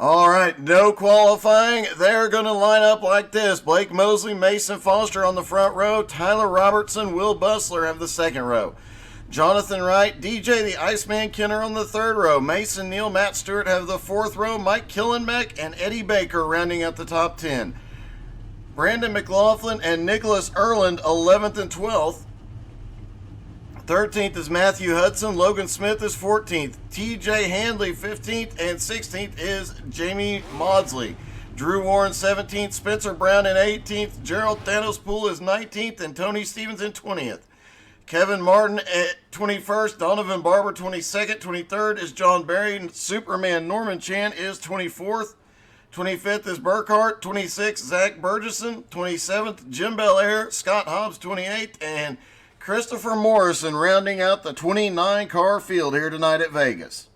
All right, no qualifying. They're going to line up like this. Blake Mosley, Mason Foster on the front row. Tyler Robertson, Will Bustler have the second row. Jonathan Wright, DJ the Iceman Kenner on the third row. Mason Neal, Matt Stewart have the fourth row. Mike Killenbeck and Eddie Baker rounding out the top 10. Brandon McLaughlin and Nicholas Erland 11th and 12th. 13th is Matthew Hudson. Logan Smith is 14th. TJ Handley 15th, and 16th is Jamie Maudsley. Drew Warren 17th. Spencer Brown in 18th. Gerald Thanos Poole is 19th, and Tony Stevens in 20th. Kevin Martin at 21st. Donovan Barber 22nd. 23rd is John Berry. Superman Norman Chan is 24th. 25th is Burkhart. 26th, Zach Burgesson. 27th, Jim Belair. Scott Hobbs 28th, and Christopher Morrison rounding out the 29-car field here tonight at Vegas.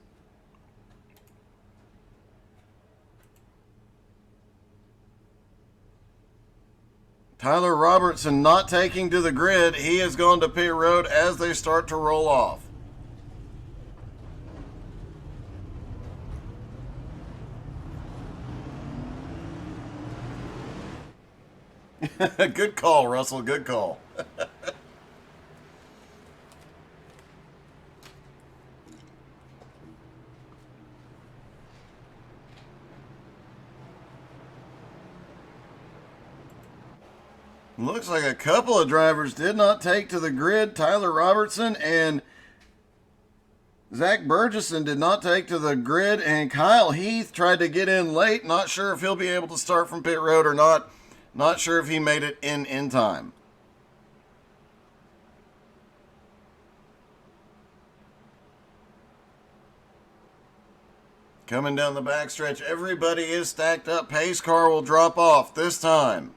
Tyler Robertson not taking to the grid. He has gone to pit road as they start to roll off. Good call, Russell. Good call. Looks like a couple of drivers did not take to the grid. Tyler Robertson and Zach Burgesson did not take to the grid, and Kyle Heath tried to get in late. Not sure if he'll be able to start from pit road or not. Not sure if he made it in time. Coming down the backstretch, everybody is stacked up. Pace car will drop off this time.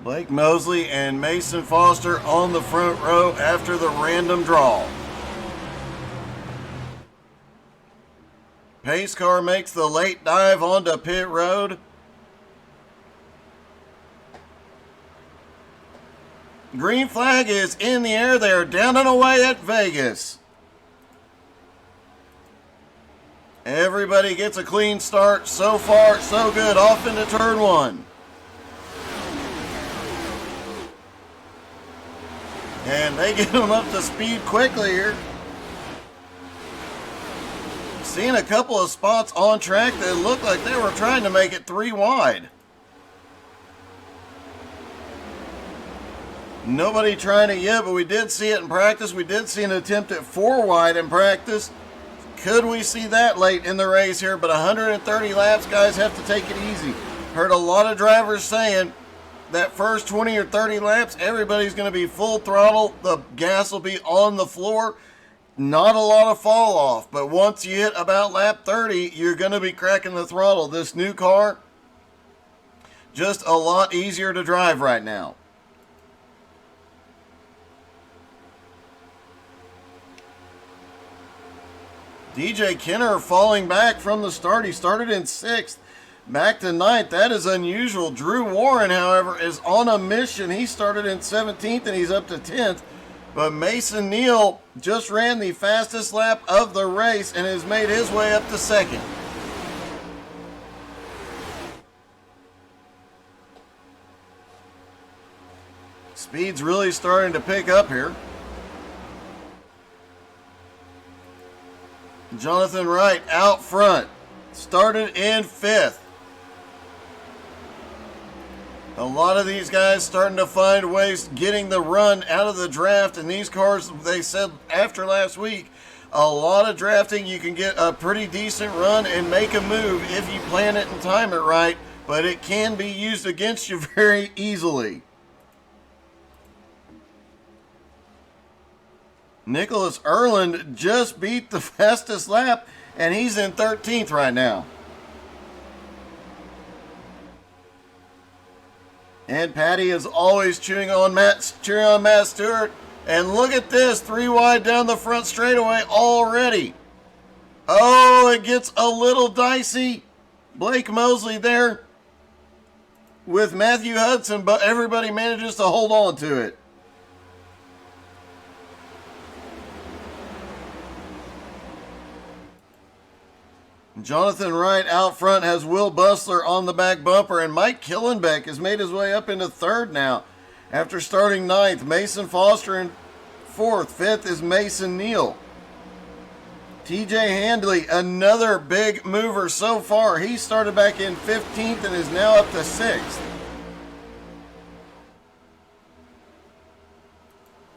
Blake Mosley and Mason Foster on the front row after the random draw. Pace car makes the late dive onto pit road. Green flag is in the air. They are down and away at Vegas. Everybody gets a clean start. So far, so good. Off into turn one. And they get them up to speed quickly here. Seeing a couple of spots on track that looked like they were trying to make it 3 wide. Nobody trying it yet, but we did see it in practice. We did see an attempt at 4 wide in practice. Could we see that late in the race here? But 130 laps, guys, have to take it easy. Heard a lot of drivers saying that first 20 or 30 laps, everybody's going to be full throttle. The gas will be on the floor. Not a lot of fall off, but once you hit about lap 30, you're going to be cracking the throttle. This new car, just a lot easier to drive right now. DJ Kenner falling back from the start. He started in 6th. Back to 9th. That is unusual. Drew Warren, however, is on a mission. He started in 17th and he's up to 10th. But Mason Neal just ran the fastest lap of the race and has made his way up to 2nd. Speed's really starting to pick up here. Jonathan Wright out front. Started in 5th. A lot of these guys starting to find ways getting the run out of the draft. And these cars, they said after last week, a lot of drafting, you can get a pretty decent run and make a move if you plan it and time it right. But it can be used against you very easily. Nicholas Erland just beat the fastest lap, and he's in 13th right now. And Patty is always cheering on Matt Stewart. And look at this, 3 wide down the front straightaway already. Oh, it gets a little dicey. Blake Mosley there with Matthew Hudson, but everybody manages to hold on to it. Jonathan Wright out front has Will Bustler on the back bumper, and Mike Killenbeck has made his way up into third now after starting ninth. Mason Foster in fourth. Fifth is Mason Neal. TJ Handley, another big mover so far. He started back in 15th and is now up to 6th.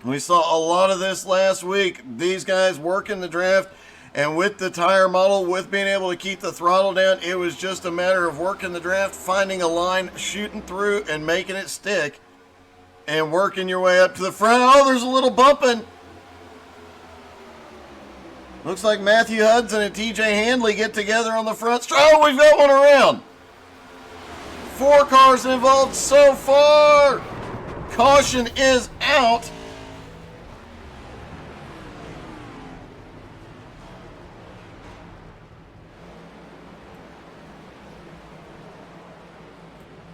We saw a lot of this last week. These guys working the draft, and with the tire model, with being able to keep the throttle down, it was just a matter of working the draft, finding a line, shooting through, and making it stick, and working your way up to the front. Oh, there's a little bumping. Looks like Matthew Hudson and TJ Handley get together on the front. Oh, we've got one around. 4 cars involved so far. Caution is out.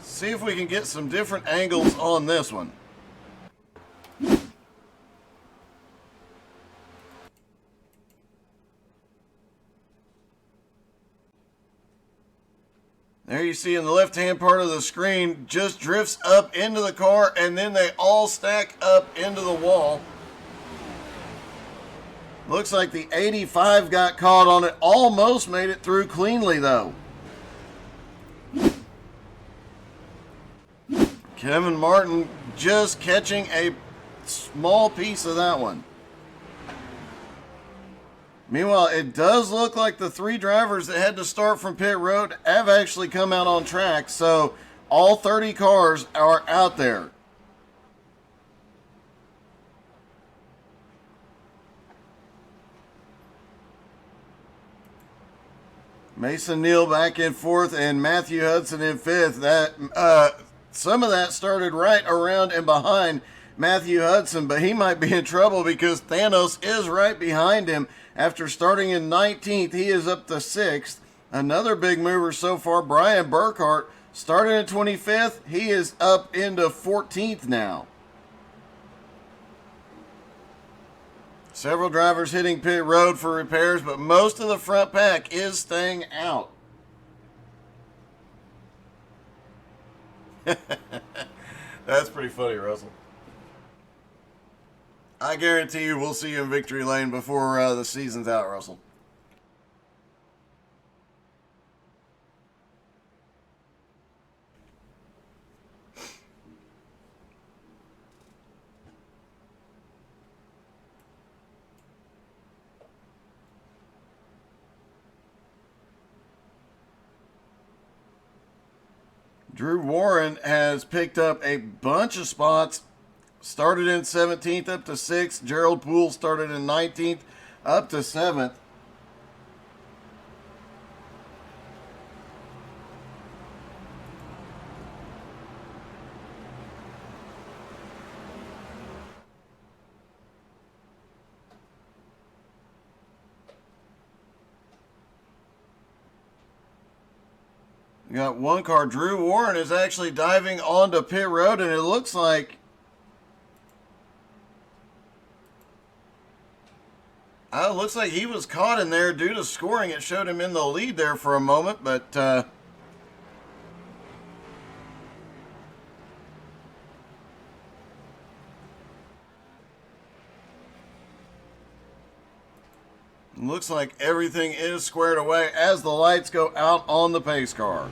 See if we can get some different angles on this one. There you see in the left-hand part of the screen, just drifts up into the car, and then they all stack up into the wall. Looks like the 85 got caught on it. Almost made it through cleanly, though. Kevin Martin just catching a small piece of that one. Meanwhile, it does look like the 3 drivers that had to start from pit road have actually come out on track, so all 30 cars are out there. Mason Neal back in 4th and Matthew Hudson in 5th. Some of that started right around and behind Matthew Hudson, but he might be in trouble because Thanos is right behind him. After starting in 19th, he is up to 6th. Another big mover so far, Brian Burkhart, started in 25th. He is up into 14th now. Several drivers hitting pit road for repairs, but most of the front pack is staying out. That's pretty funny, Russell. I guarantee you we'll see you in victory lane before the season's out, Russell. Drew Warren has picked up a bunch of spots. Started in 17th up to 6th. Gerald Poole started in 19th up to 7th. We got one car. Drew Warren is actually diving onto pit road, and it looks like he was caught in there due to scoring. It showed him in the lead there for a moment, but looks like everything is squared away as the lights go out on the pace car.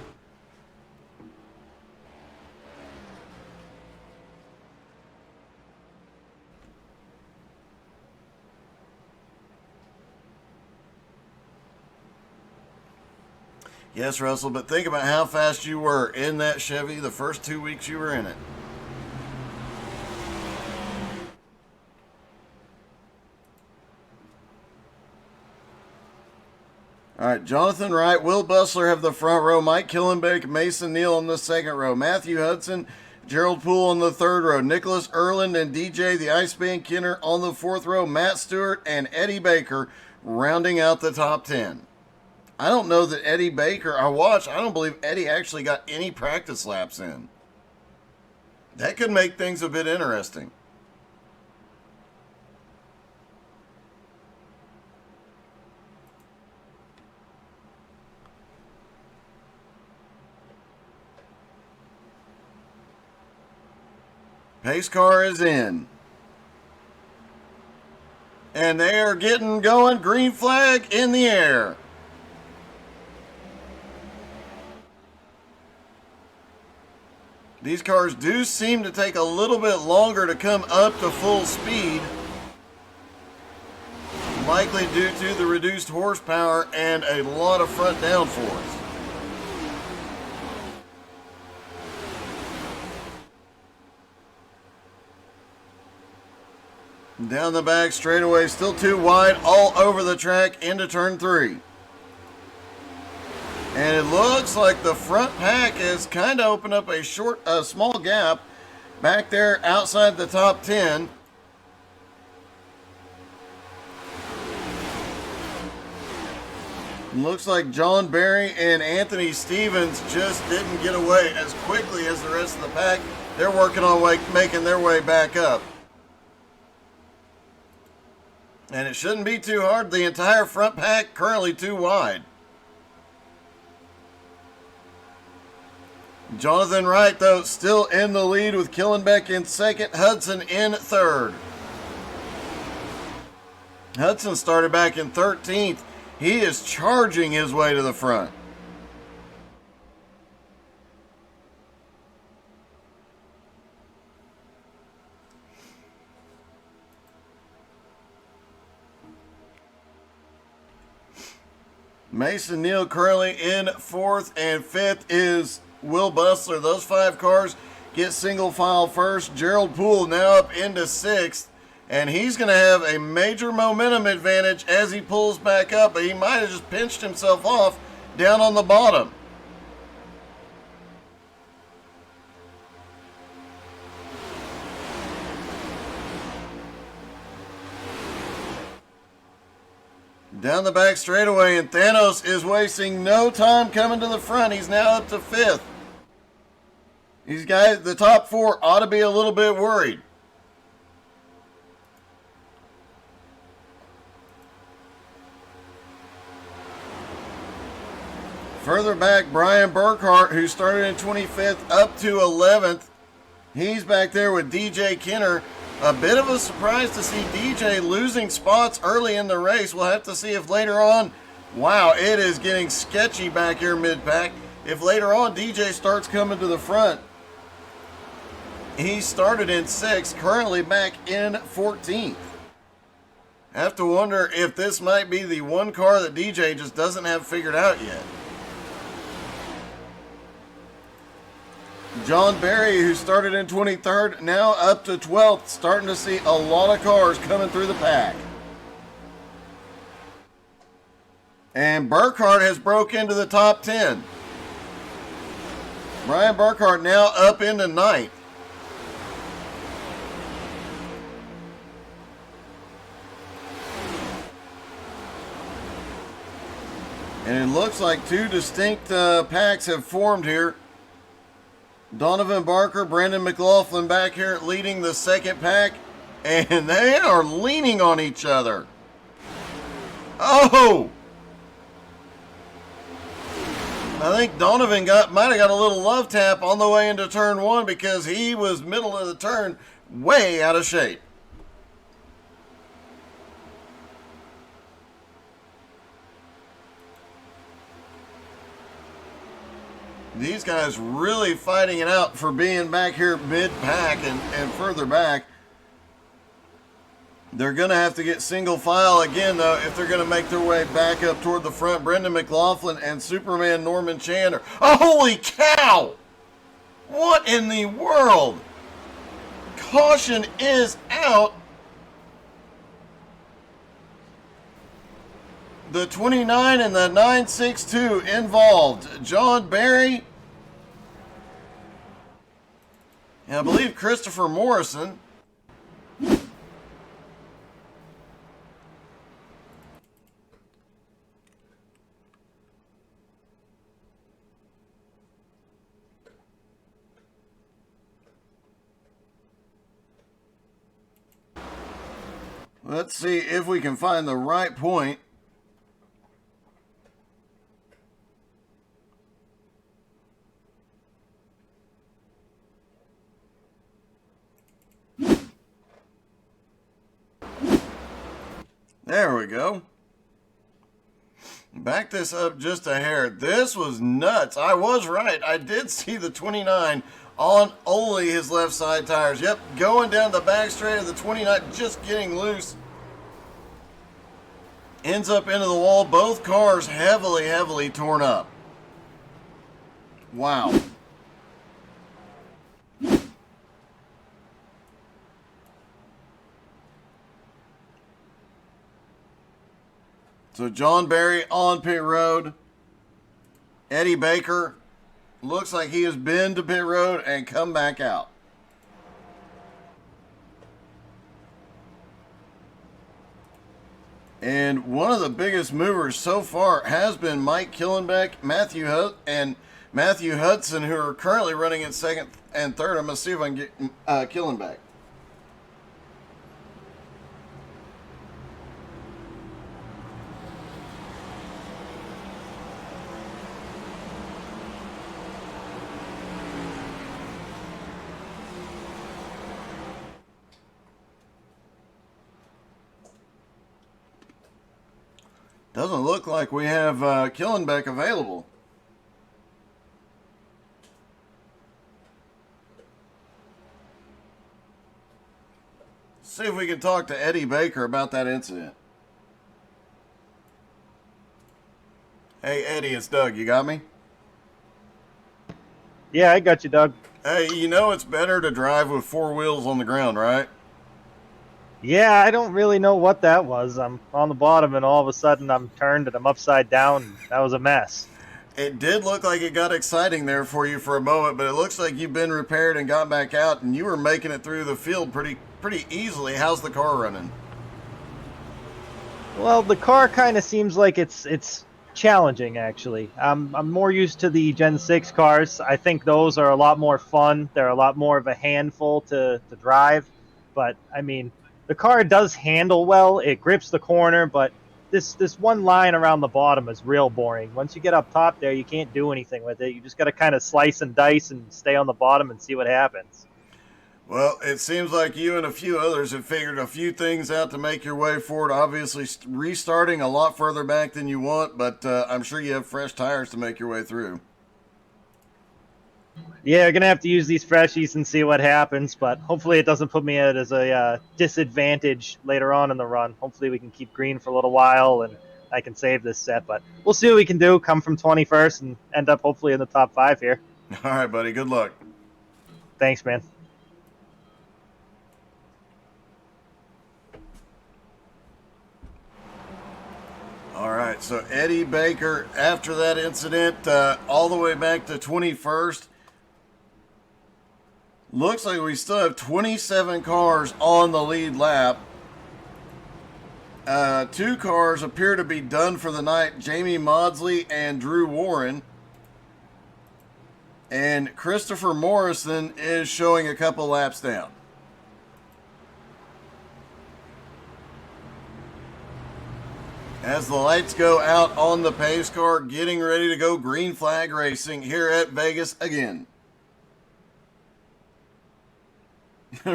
Yes, Russell, but think about how fast you were in that Chevy the first 2 weeks you were in it. All right, Jonathan Wright, Will Bustler have the front row, Mike Killenbeck, Mason Neal in the second row. Matthew Hudson, Gerald Poole on the third row. Nicholas Erland and DJ the Iceman Kinner on the fourth row. Matt Stewart and Eddie Baker rounding out the top 10. I don't know that Eddie Baker, I don't believe Eddie actually got any practice laps in. That could make things a bit interesting. Pace car is in. And they are getting going. Green flag in the air. These cars do seem to take a little bit longer to come up to full speed. Likely due to the reduced horsepower and a lot of front downforce. Down the back straightaway, still too wide, all over the track into turn 3. And it looks like the front pack has kind of opened up a small gap back there outside the top 10. Looks like John Barry and Anthony Stevens just didn't get away as quickly as the rest of the pack. They're working on making their way back up. And it shouldn't be too hard. The entire front pack currently too wide. Jonathan Wright, though, still in the lead with Killenbeck in second, Hudson in third. Hudson started back in 13th. He is charging his way to the front. Mason Neal currently in fourth, and fifth is Will Bustler. Those 5 cars get single file first. Gerald Poole now up into sixth, and he's going to have a major momentum advantage as he pulls back up, but he might have just pinched himself off down on the bottom. Down the back straightaway, and Thanos is wasting no time coming to the front. He's now up to fifth. These guys, the top 4, ought to be a little bit worried. Further back, Brian Burkhart, who started in 25th, up to 11th. He's back there with DJ Kinner. A bit of a surprise to see DJ losing spots early in the race. We'll have to see if later on, wow, it is getting sketchy back here mid-pack. If later on DJ starts coming to the front. He started in 6th, currently back in 14th. Have to wonder if this might be the one car that DJ just doesn't have figured out yet. John Barry, who started in 23rd, now up to 12th, starting to see a lot of cars coming through the pack. And Burkhart has broke into the top 10. Brian Burkhart now up into 9th. And it looks like 2 distinct packs have formed here. Donovan Barker, Brandon McLaughlin back here leading the second pack. And they are leaning on each other. Oh! I think Donovan might have got a little love tap on the way into turn 1 because he was middle of the turn way out of shape. These guys really fighting it out for being back here mid-pack and further back. They're going to have to get single file again, though, if they're going to make their way back up toward the front. Brendan McLaughlin and Superman Norman Chandler. Oh, holy cow! What in the world? Caution is out. The 29 and the 962 involved. John Barry And I believe Christopher Morrison. Let's see if we can find the right point. There we go. Back this up just a hair. This was nuts. I was right. I did see the 29 on only his left side tires. Yep, going down the back straight of the 29, just getting loose. Ends up into the wall. Both cars heavily, heavily torn up. Wow. So John Barry on pit road. Eddie Baker looks like he has been to pit road and come back out. And one of the biggest movers so far has been Mike Killenbeck, and Matthew Hudson, who are currently running in second and third. I'm going to see if I can get Killenbeck. Doesn't look like we have Killenbeck available. See if we can talk to Eddie Baker about that incident. Hey, Eddie, it's Doug. You got me? Yeah, I got you, Doug. Hey, you know it's better to drive with four wheels on the ground, right? Yeah, I don't really know what that was. I'm on the bottom, and all of a sudden I'm turned and I'm upside down. That was a mess. It did look like it got exciting there for you for a moment, but it looks like you've been repaired and got back out, and you were making it through the field pretty easily. How's the car running? Well, the car kind of seems like it's challenging, actually. I'm more used to the Gen 6 cars. I think those are a lot more fun. They're a lot more of a handful to drive. But, I mean, the car does handle well. It grips the corner, but this one line around the bottom is real boring. Once you get up top there, you can't do anything with it. You just got to kind of slice and dice and stay on the bottom and see what happens. Well, it seems like you and a few others have figured a few things out to make your way forward. Obviously, restarting a lot further back than you want, but I'm sure you have fresh tires to make your way through. Yeah, going to have to use these freshies and see what happens, but hopefully it doesn't put me at as a disadvantage later on in the run. Hopefully we can keep green for a little while and I can save this set, but we'll see what we can do. Come from 21st and end up hopefully in the top 5 here. All right, buddy. Good luck. Thanks, man. All right, so Eddie Baker, after that incident, all the way back to 21st. Looks like we still have 27 cars on the lead lap. 2 cars appear to be done for the night, Jamie Maudsley and Drew Warren. And Christopher Morrison is showing a couple laps down. As the lights go out on the pace car, getting ready to go green flag racing here at Vegas again.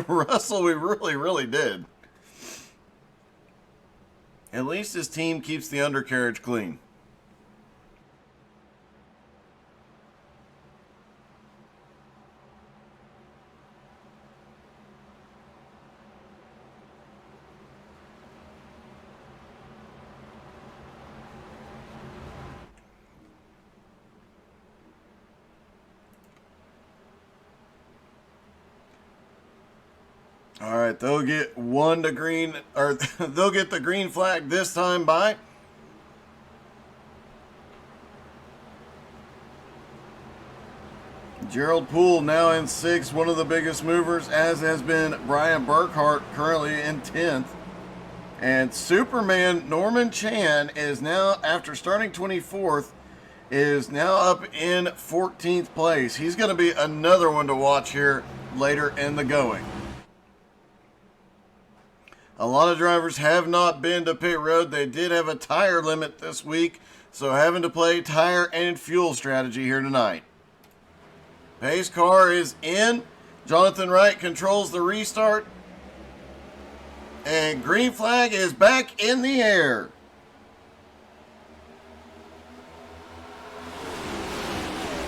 Russell, we really did. At least his team keeps the undercarriage clean. All right, they'll get one to green, or they'll get the green flag this time by. Gerald Poole now in 6th, one of the biggest movers, as has been Brian Burkhart, currently in 10th. And Superman Norman Chan is now, after starting 24th, is now up in 14th place. He's going to be another one to watch here later in the going. A lot of drivers have not been to pit road. They did have a tire limit this week, so having to play tire and fuel strategy here tonight. Pace car is in. Jonathan Wright controls the restart. And green flag is back in the air.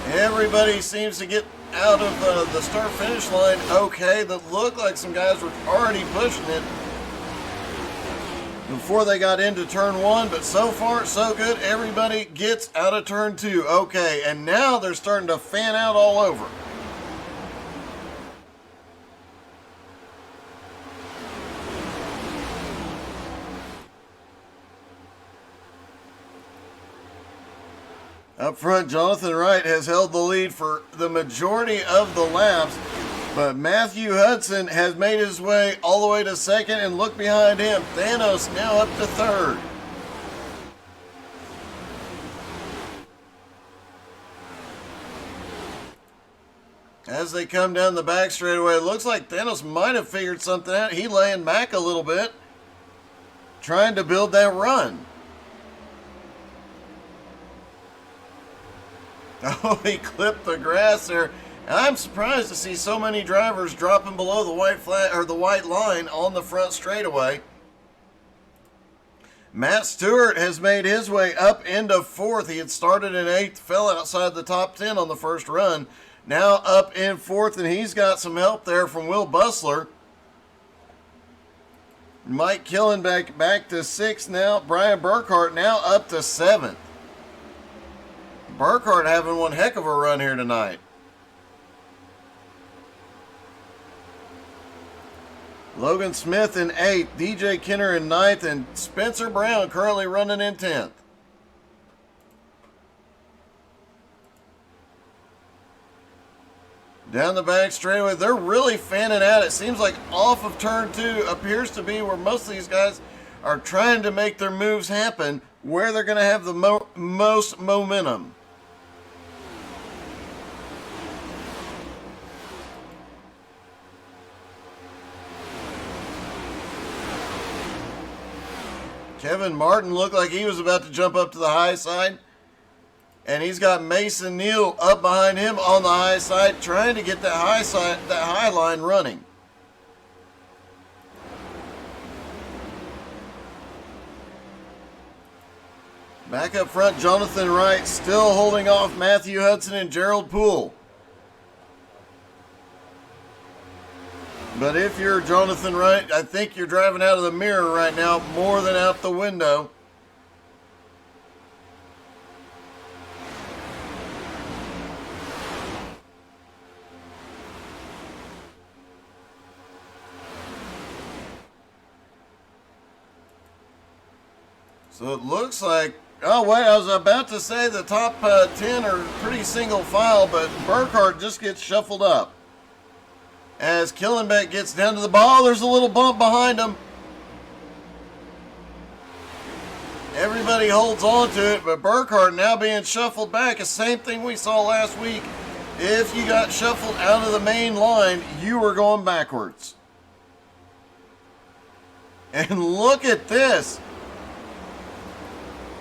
Everybody seems to get out of the start-finish line okay. That looked like some guys were already pushing it before they got into turn 1, but so far so good. Everybody gets out of turn 2 okay, and now they're starting to fan out all over. Up front, Jonathan Wright has held the lead for the majority of the laps, but Matthew Hudson has made his way all the way to 2nd, and look behind him, Thanos now up to 3rd. As they come down the back straightaway, it looks like Thanos might have figured something out. He laying back a little bit, trying to build that run. Oh, he clipped the grass there. I'm surprised to see so many drivers dropping below the white flag or the white line on the front straightaway. Matt Stewart has made his way up into 4th. He had started in 8th, fell outside the top 10 on the first run. Now up in 4th, and he's got some help there from Will Bustler. Mike Killen back to 6th now. Brian Burkhart now up to 7th. Burkhart having one heck of a run here tonight. Logan Smith in 8th, DJ Kenner in 9th, and Spencer Brown currently running in 10th. Down the back straightaway, they're really fanning out. It seems like off of turn 2 appears to be where most of these guys are trying to make their moves happen, where they're going to have the most momentum. Kevin Martin looked like he was about to jump up to the high side. And he's got Mason Neal up behind him on the high side, trying to get that high side, that high line running. Back up front, Jonathan Wright still holding off Matthew Hudson and Gerald Poole. But if you're Jonathan Wright, I think you're driving out of the mirror right now more than out the window. So it looks like, oh wait, I was about to say the top 10 are pretty single file, but Burkhart just gets shuffled up. As Killenbeck gets down to the ball, there's a little bump behind him. Everybody holds on to it, but Burkhart now being shuffled back. The same thing we saw last week. If you got shuffled out of the main line, you were going backwards. And look at this.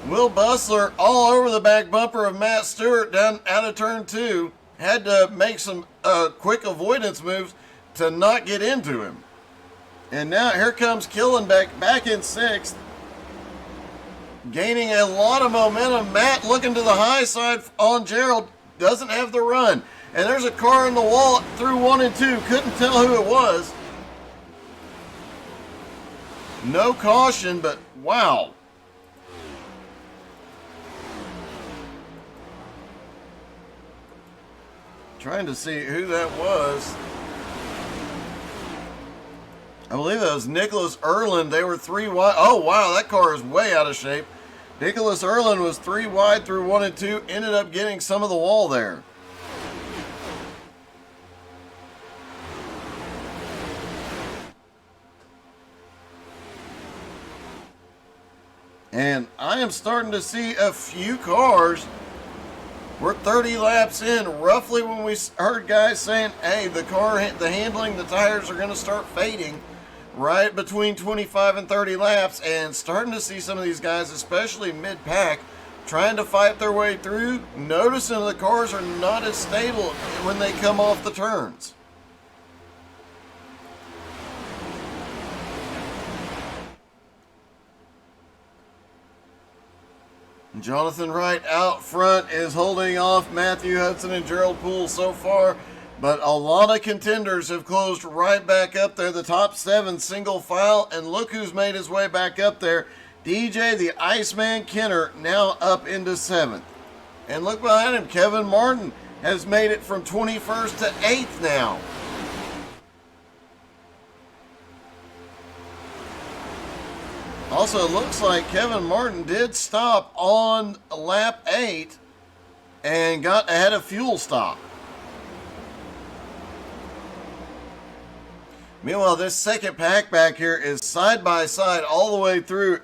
Will Bustler all over the back bumper of Matt Stewart down out of turn 2. Had to make some quick avoidance moves to not get into him. And now here comes Killenbeck back in 6th. Gaining a lot of momentum. Matt looking to the high side on Gerald. Doesn't have the run. And there's a car in the wall through 1 and 2. Couldn't tell who it was. No caution, but wow. Trying to see who that was. I believe that was Nicholas Erlin. They were 3 wide. Oh, wow, that car is way out of shape. Nicholas Erlin was 3 wide through 1 and 2. Ended up getting some of the wall there. And I am starting to see a few cars. We're 30 laps in, roughly when we heard guys saying, hey, the handling, the tires are going to start fading right between 25 and 30 laps, and starting to see some of these guys, especially mid-pack, trying to fight their way through, noticing the cars are not as stable when they come off the turns. Jonathan Wright out front is holding off Matthew Hudson and Gerald Poole so far, but a lot of contenders have closed right back up there. The top 7 single file, and look who's made his way back up there. DJ the Iceman Kenner now up into 7th. And look behind him, Kevin Martin has made it from 21st to 8th now. Also, it looks like Kevin Martin did stop on lap 8 and got ahead of fuel stop. Meanwhile, this second pack back here is side by side all the way through.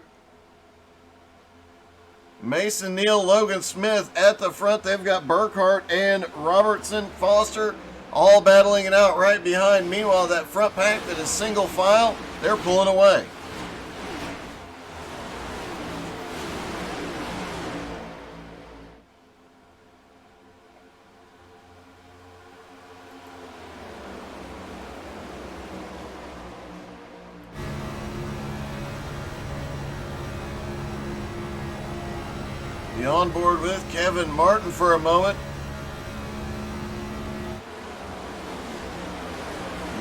Mason Neal, Logan Smith at the front. They've got Burkhart and Robertson, Foster all battling it out right behind. Meanwhile, that front pack that is single file, they're pulling away. On board with Kevin Martin for a moment.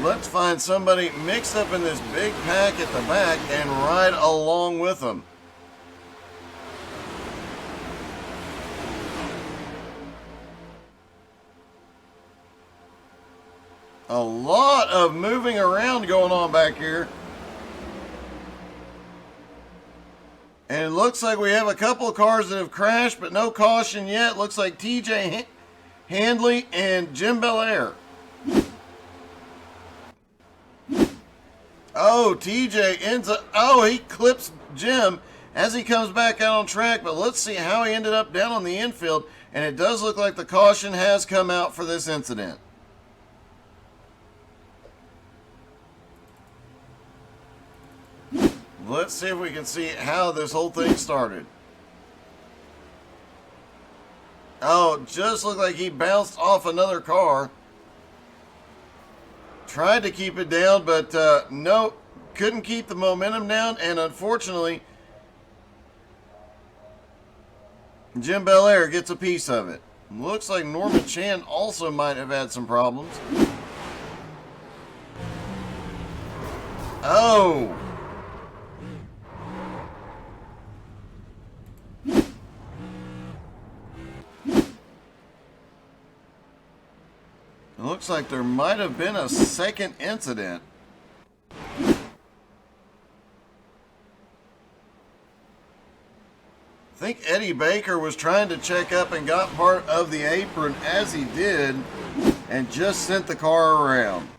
Let's find somebody mixed up in this big pack at the back and ride along with them. A lot of moving around going on back here. And it looks like we have a couple of cars that have crashed, but no caution yet. Looks like TJ Handley and Jim Belair. Oh, TJ ends up... Oh, he clips Jim as he comes back out on track. But let's see how he ended up down on the infield. And it does look like the caution has come out for this incident. Let's see if we can see how this whole thing started. Oh, just looked like he bounced off another car. Tried to keep it down, but no, couldn't keep the momentum down, and unfortunately, Jim Belair gets a piece of it. Looks like Norman Chan also might have had some problems. Oh! It looks like there might have been a second incident. I think Eddie Baker was trying to check up and got part of the apron as he did and just sent the car around.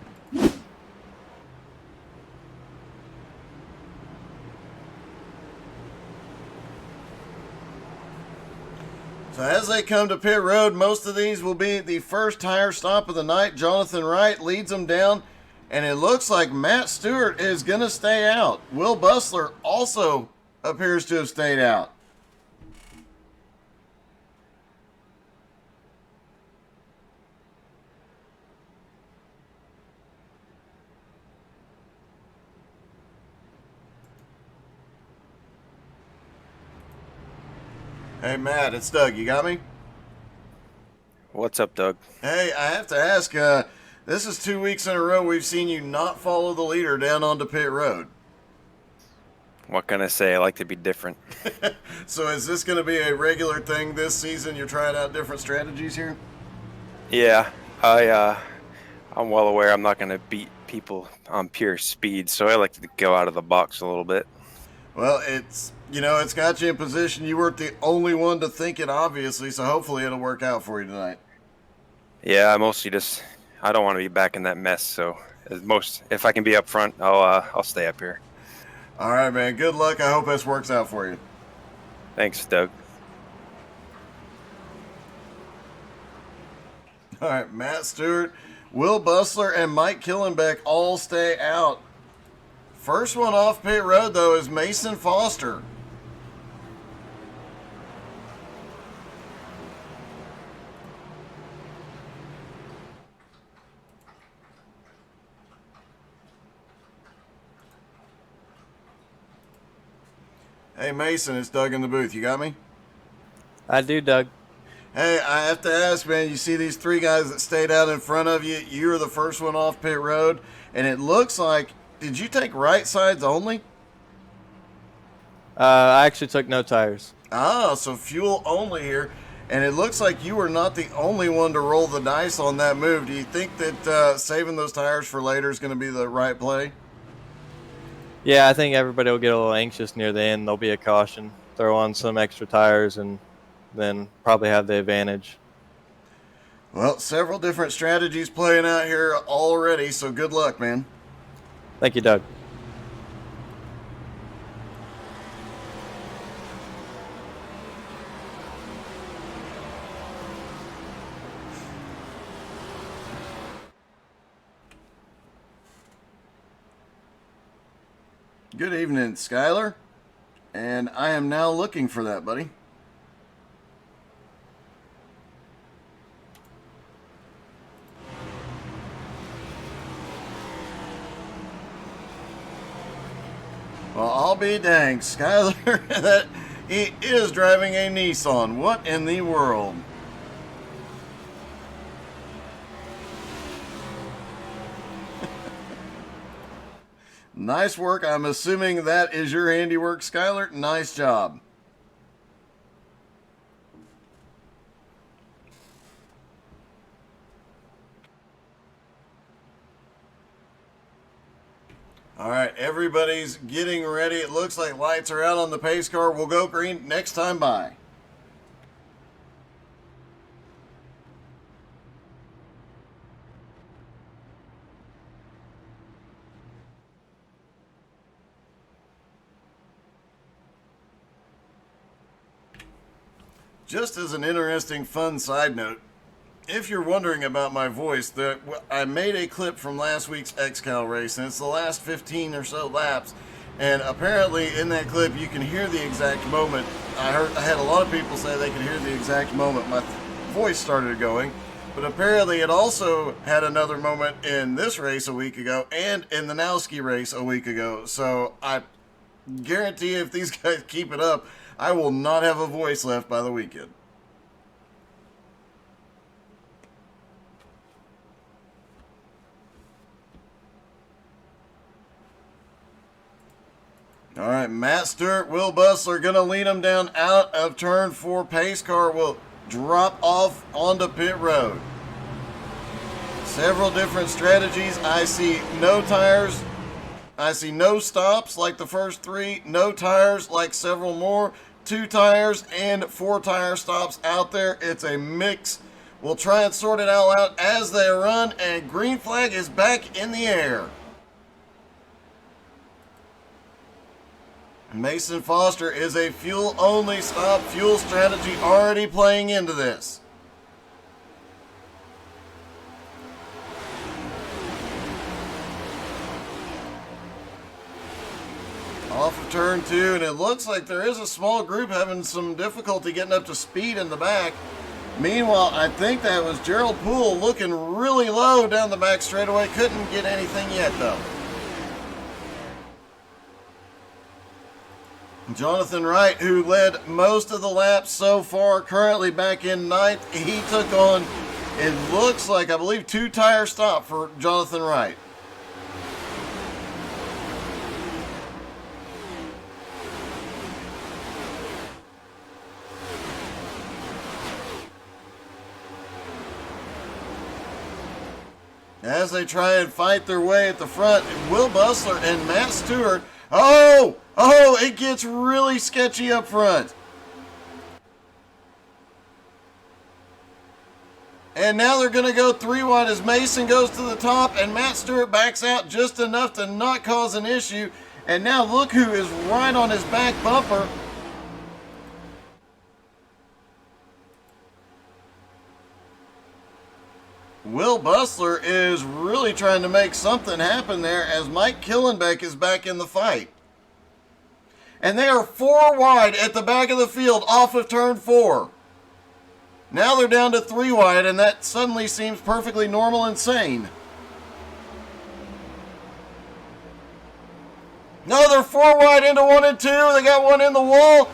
So as they come to pit road, most of these will be the first tire stop of the night. Jonathan Wright leads them down, and it looks like Matt Stewart is going to stay out. Will Bustler also appears to have stayed out. Hey, Matt, it's Doug. You got me? What's up, Doug? Hey, I have to ask, this is 2 weeks in a row we've seen you not follow the leader down onto pit road. What can I say? I like to be different. So is this going to be a regular thing this season? You're trying out different strategies here? Yeah, I'm well aware I'm not going to beat people on pure speed, so I like to go out of the box a little bit. Well, it's got you in position. You weren't the only one to think it, obviously, so hopefully it'll work out for you tonight. Yeah, I mostly I don't want to be back in that mess, so if I can be up front, I'll stay up here. All right, man. Good luck. I hope this works out for you. Thanks, Doug. All right, Matt Stewart, Will Bustler, and Mike Killenbeck all stay out. First one off pit road, though, is Mason Foster. Hey, Mason, it's Doug in the booth. You got me? I do, Doug. Hey, I have to ask, man, you see these three guys that stayed out in front of you? You were the first one off pit road, and it looks like, did you take right sides only? I actually took no tires. Ah, so fuel only here. And it looks like you were not the only one to roll the dice on that move. Do you think that saving those tires for later is going to be the right play? Yeah, I think everybody will get a little anxious near the end. There'll be a caution. Throw on some extra tires and then probably have the advantage. Well, several different strategies playing out here already, so good luck, man. Thank you, Doug. Good evening, Skylar. And I am now looking for that, buddy. Well, I'll be dang, Skylar, that he is driving a Nissan. What in the world? Nice work. I'm assuming that is your handiwork, Skylar. Nice job. All right, everybody's getting ready. It looks like lights are out on the pace car. We'll go green next time by. Just as an interesting, fun side note, if you're wondering about my voice, I made a clip from last week's XCal race, and it's the last 15 or so laps. And apparently, in that clip, you can hear the exact moment. I had a lot of people say they could hear the exact moment my voice started going. But apparently, it also had another moment in this race a week ago, and in the Nowski race a week ago. So I guarantee if these guys keep it up, I will not have a voice left by the weekend. All right, Matt Stewart, Will Bustler going to lead them down out of turn 4. Pace car will drop off onto pit road. Several different strategies. I see no tires. I see no stops like the first 3, no tires like several more, 2 tires and 4 tire stops out there. It's a mix. We'll try and sort it all out as they run, and green flag is back in the air. Mason Foster is a fuel-only stop. Fuel strategy already playing into this. Off of turn 2, and it looks like there is a small group having some difficulty getting up to speed in the back. Meanwhile, I think that was Gerald Poole looking really low down the back straightaway. Couldn't get anything yet, though. Jonathan Wright, who led most of the laps so far, currently back in 9th. He took on, it looks like, I believe, 2 tire stop for Jonathan Wright. As they try and fight their way at the front, Will Bustler and Matt Stewart. Oh, it gets really sketchy up front. And now they're going to go 3 wide as Mason goes to the top and Matt Stewart backs out just enough to not cause an issue. And now look who is right on his back bumper. Will Bustler is really trying to make something happen there as Mike Killenbeck is back in the fight. And they are 4 wide at the back of the field off of turn 4. Now they're down to 3 wide, and that suddenly seems perfectly normal and sane. No, they're 4 wide into 1 and 2. They got one in the wall.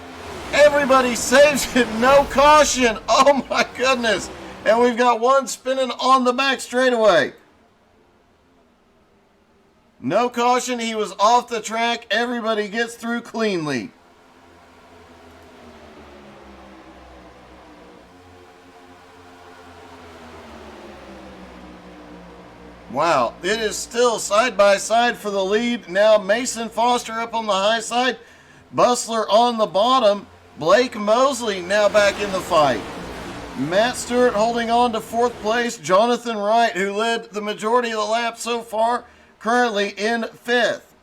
Everybody saves it. No caution. Oh, my goodness. And we've got one spinning on the back straightaway. No caution. He was off the track. Everybody gets through cleanly. Wow, it is still side by side for the lead. Now Mason Foster up on the high side. Bustler on the bottom. Blake Mosley now back in the fight. Matt Stewart holding on to 4th place. Jonathan Wright, who led the majority of the lap so far, currently in 5th.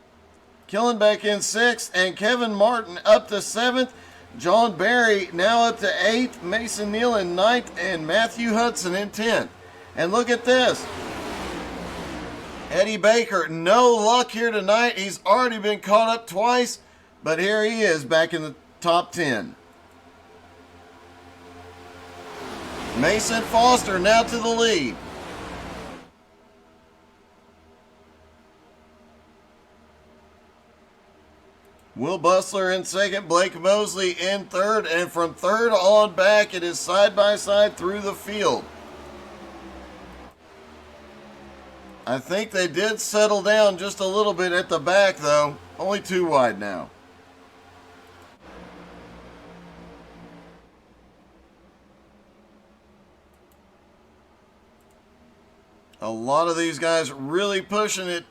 Killenbeck in 6th, and Kevin Martin up to 7th. John Barry now up to 8th. Mason Neal in 9th, and Matthew Hudson in 10th. And look at this. Eddie Baker, no luck here tonight. He's already been caught up twice, but here he is back in the top 10. Mason Foster now to the lead. Will Bustler in 2nd, Blake Mosley in 3rd, and from 3rd on back, it is side by side through the field. I think they did settle down just a little bit at the back, though. Only 2 wide now. A lot of these guys really pushing it,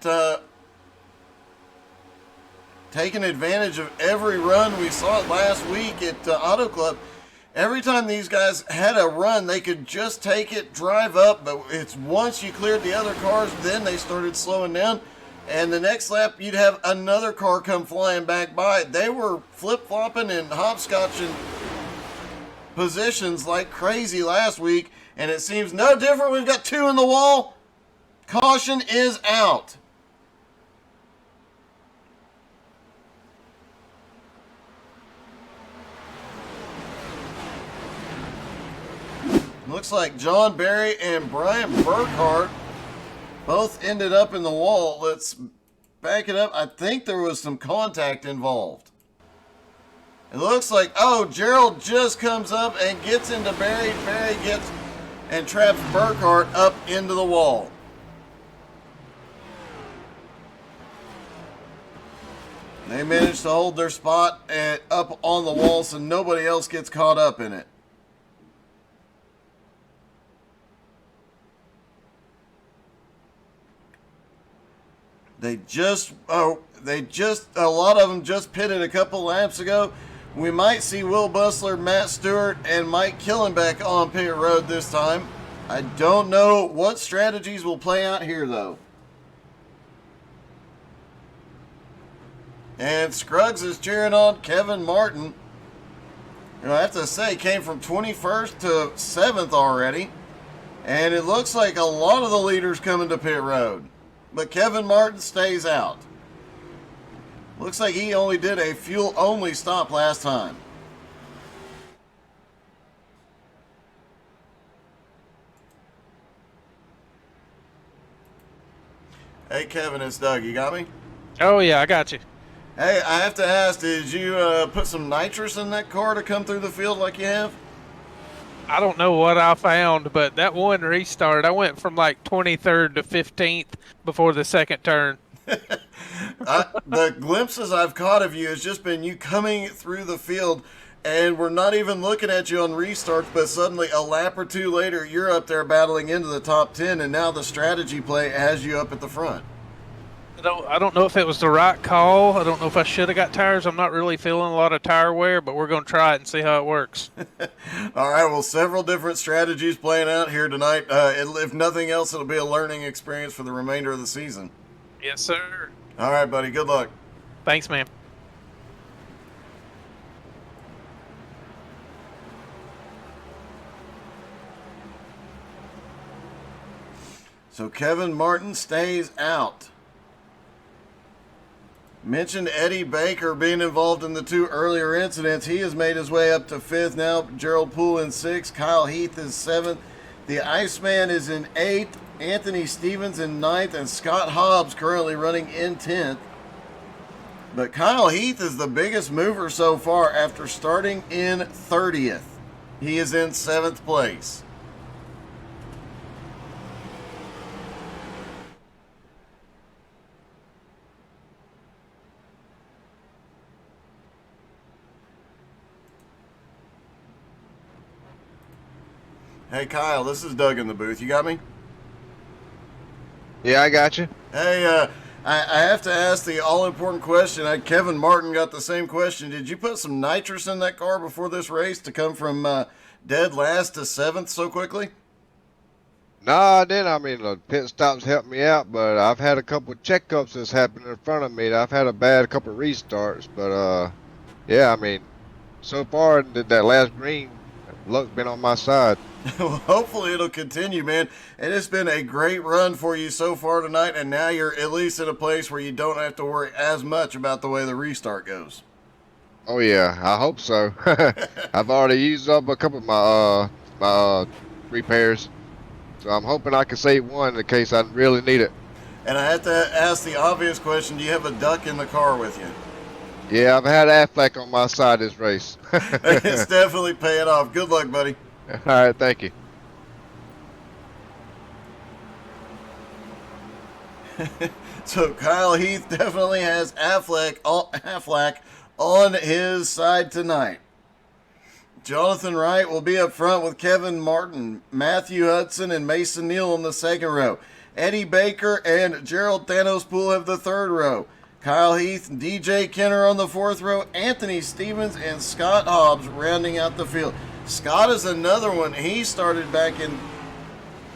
taking advantage of every run. We saw it last week at Auto Club. Every time these guys had a run, they could just take it, drive up, but it's once you cleared the other cars, then they started slowing down, and the next lap, you'd have another car come flying back by. They were flip-flopping and hopscotching positions like crazy last week, and it seems no different. We've got 2 in the wall. Caution is out. Looks like John Barry and Brian Burkhart both ended up in the wall. Let's back it up. I think there was some contact involved. It looks like, oh, Gerald just comes up and gets into Barry. Barry gets and traps Burkhart up into the wall. They managed to hold their spot up on the wall so nobody else gets caught up in it. A lot of them just pitted a couple laps ago. We might see Will Bustler, Matt Stewart, and Mike Killenbeck on pit road this time. I don't know what strategies will play out here, though. And Scruggs is cheering on Kevin Martin, who I have to say came from 21st to 7th already. And it looks like a lot of the leaders coming to pit road. But Kevin Martin stays out. Looks like he only did a fuel-only stop last time. Hey, Kevin, it's Doug. You got me? Oh, yeah, I got you. Hey, I have to ask, did you put some nitrous in that car to come through the field like you have? I don't know what I found, but that one restart, I went from like 23rd to 15th before the second turn. The glimpses I've caught of you has just been you coming through the field, and we're not even looking at you on restarts, but suddenly a lap or two later, you're up there battling into the top 10, and now the strategy play has you up at the front. I don't know if it was the right call. I don't know if I should have got tires. I'm not really feeling a lot of tire wear, but we're going to try it and see how it works. All right, well, several different strategies playing out here tonight. If nothing else, it'll be a learning experience for the remainder of the season. Yes, sir. All right, buddy. Good luck. Thanks, man. So Kevin Martin stays out. Mentioned Eddie Baker being involved in the 2 earlier incidents. He has made his way up to 5th now. Gerald Poole in 6th. Kyle Heath is 7th. The Iceman is in 8th. Anthony Stevens in 9th. And Scott Hobbs currently running in 10th. But Kyle Heath is the biggest mover so far after starting in 30th. He is in 7th place. Hey, Kyle, this is Doug in the booth. You got me? Yeah, I got you. Hey, I have to ask the all-important question. Kevin Martin got the same question. Did you put some nitrous in that car before this race to come from dead last to 7th so quickly? No, I didn't. I mean, the pit stops helped me out, but I've had a couple of checkups that's happened in front of me. I've had a bad couple of restarts, but yeah, I mean, so far that last green, luck's been on my side. Well, hopefully it'll continue, man. It has been a great run for you so far tonight, and now you're at least in a place where you don't have to worry as much about the way the restart goes. Oh yeah, I hope so. I've already used up a couple of my repairs, so I'm hoping I can save one in case I really need it. And I have to ask the obvious question: do you have a duck in the car with you? Yeah, I've had Affleck on my side this race. It's definitely paying off. Good luck, buddy. All right, thank you. So Kyle Heath definitely has Affleck on his side tonight. Jonathan Wright will be up front with Kevin Martin, Matthew Hudson, and Mason Neal in the 2nd row. Eddie Baker and Gerald Thanos Poole have the 3rd row. Kyle Heath and DJ Kenner on the 4th row. Anthony Stevens and Scott Hobbs rounding out the field. Scott is another one. He started back in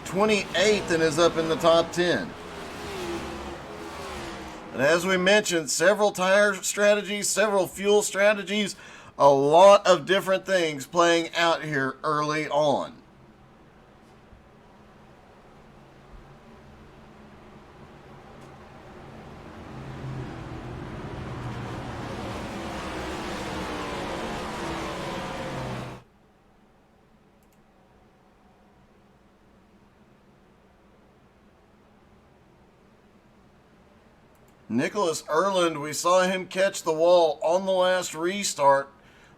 28th and is up in the top 10. And as we mentioned, several tire strategies, several fuel strategies, a lot of different things playing out here early on. Nicholas Erland, we saw him catch the wall on the last restart.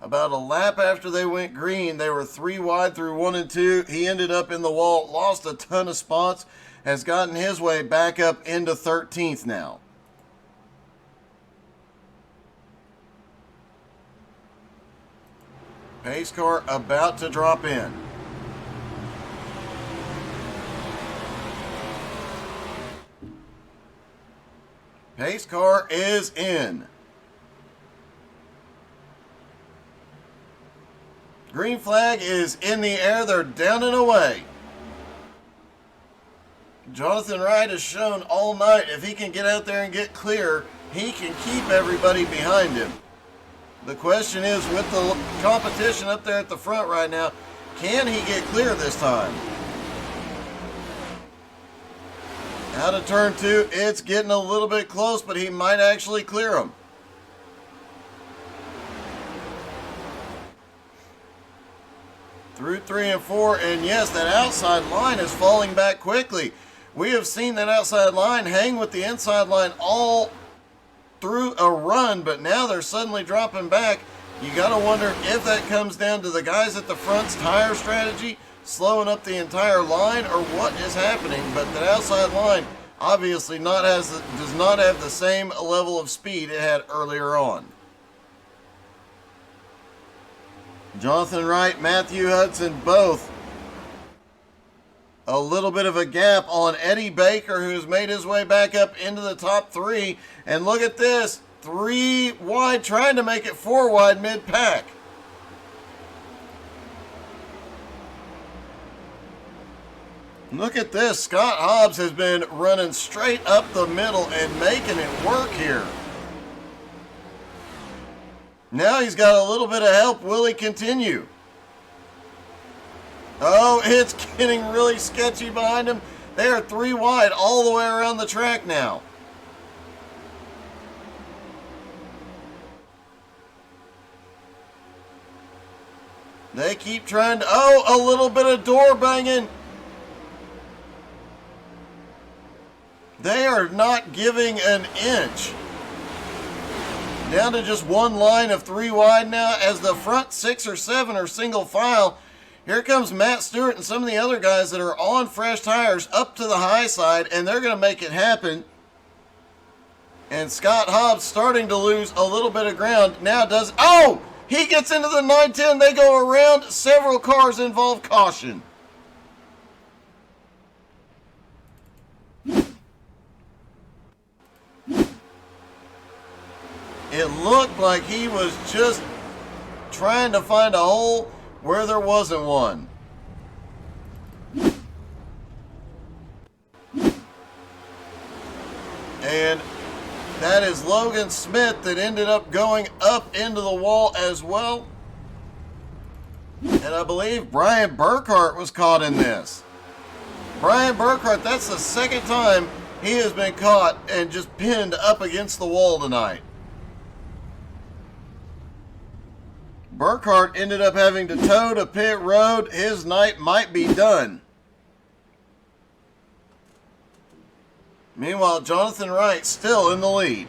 About a lap after they went green, they were 3 wide through 1 and 2. He ended up in the wall, lost a ton of spots, has gotten his way back up into 13th now. Pace car about to drop in. Pace car is in. Green flag is in the air. They're down and away. Jonathan Wright has shown all night if he can get out there and get clear, he can keep everybody behind him. The question is, with the competition up there at the front right now, can he get clear this time? Out of turn 2, it's getting a little bit close, but he might actually clear him. Through 3 and 4, and yes, that outside line is falling back quickly. We have seen that outside line hang with the inside line all through a run, but now they're suddenly dropping back. You got to wonder if that comes down to the guys at the front's tire strategy, slowing up the entire line, or what is happening. But that outside line obviously does not have the same level of speed it had earlier on. Jonathan Wright, Matthew Hudson, both a little bit of a gap on Eddie Baker, who's made his way back up into the top 3. And look at this, 3 wide, trying to make it 4 wide mid-pack. Look at this. Scott Hobbs has been running straight up the middle and making it work here. Now he's got a little bit of help. Will he continue? Oh, it's getting really sketchy behind him. They are 3 wide all the way around the track now. They keep trying to, a little bit of door banging. They are not giving an inch. Down to just one line of 3 wide now as the front 6 or 7 are single file. Here comes Matt Stewart and some of the other guys that are on fresh tires up to the high side, and they're going to make it happen. And Scott Hobbs starting to lose a little bit of ground. Now does, he gets into the 910. They go around. Several cars involve caution. It looked like he was just trying to find a hole where there wasn't one. And that is Logan Smith that ended up going up into the wall as well. And I believe Brian Burkhart was caught in this. Brian Burkhart, that's the second time he has been caught and just pinned up against the wall tonight. Burkhart ended up having to tow to pit road. His night might be done. Meanwhile, Jonathan Wright still in the lead.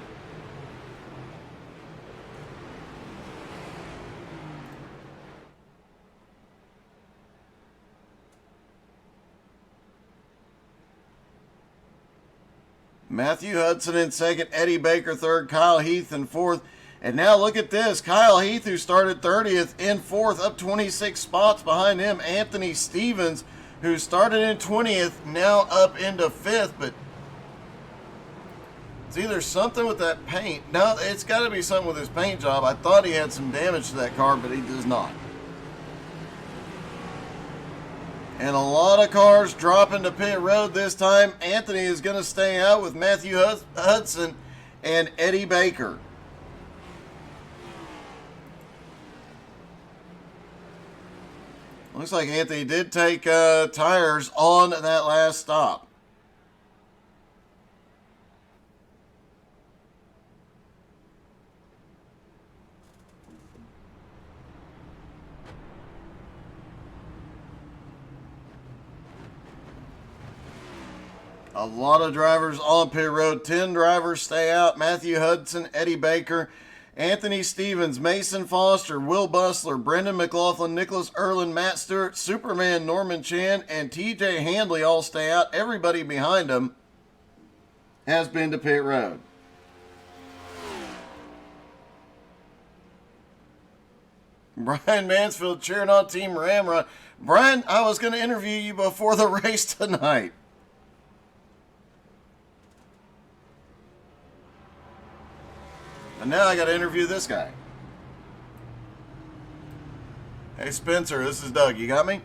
Matthew Hudson in second, Eddie Baker third, Kyle Heath in fourth. And now look at this. Kyle Heath, who started 30th, in fourth, up 26 spots behind him. Anthony Stevens, who started in 20th, now up into fifth. But it's either something with that paint. No, it's got to be something with his paint job. I thought he had some damage to that car, but he does not. And a lot of cars dropping to pit road this time. Anthony is going to stay out with Matthew Hudson and Eddie Baker. Looks like Anthony did take tires on that last stop. A lot of drivers on pit road. 10 drivers stay out. Matthew Hudson, Eddie Baker, Anthony Stevens, Mason Foster, Will Bustler, Brendan McLaughlin, Nicholas Erlin, Matt Stewart, Superman Norman Chan, and TJ Handley all stay out. Everybody behind them has been to pit road. Brian Mansfield cheering on Team Ramrod. Brian, I was going to interview you before the race tonight. And now I got to interview this guy. Hey Spencer, this is Doug. You got me?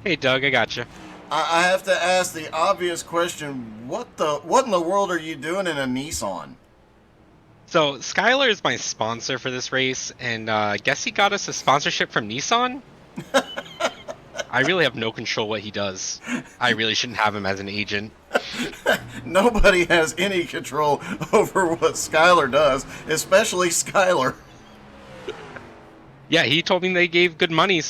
Hey Doug, I got you. I have to ask the obvious question: what in the world are you doing in a Nissan? So Skylar is my sponsor for this race, and I guess he got us a sponsorship from Nissan. I really have no control what he does. I really shouldn't have him as an agent. Nobody has any control over what Skylar does, especially Skylar. Yeah, he told me they gave good money,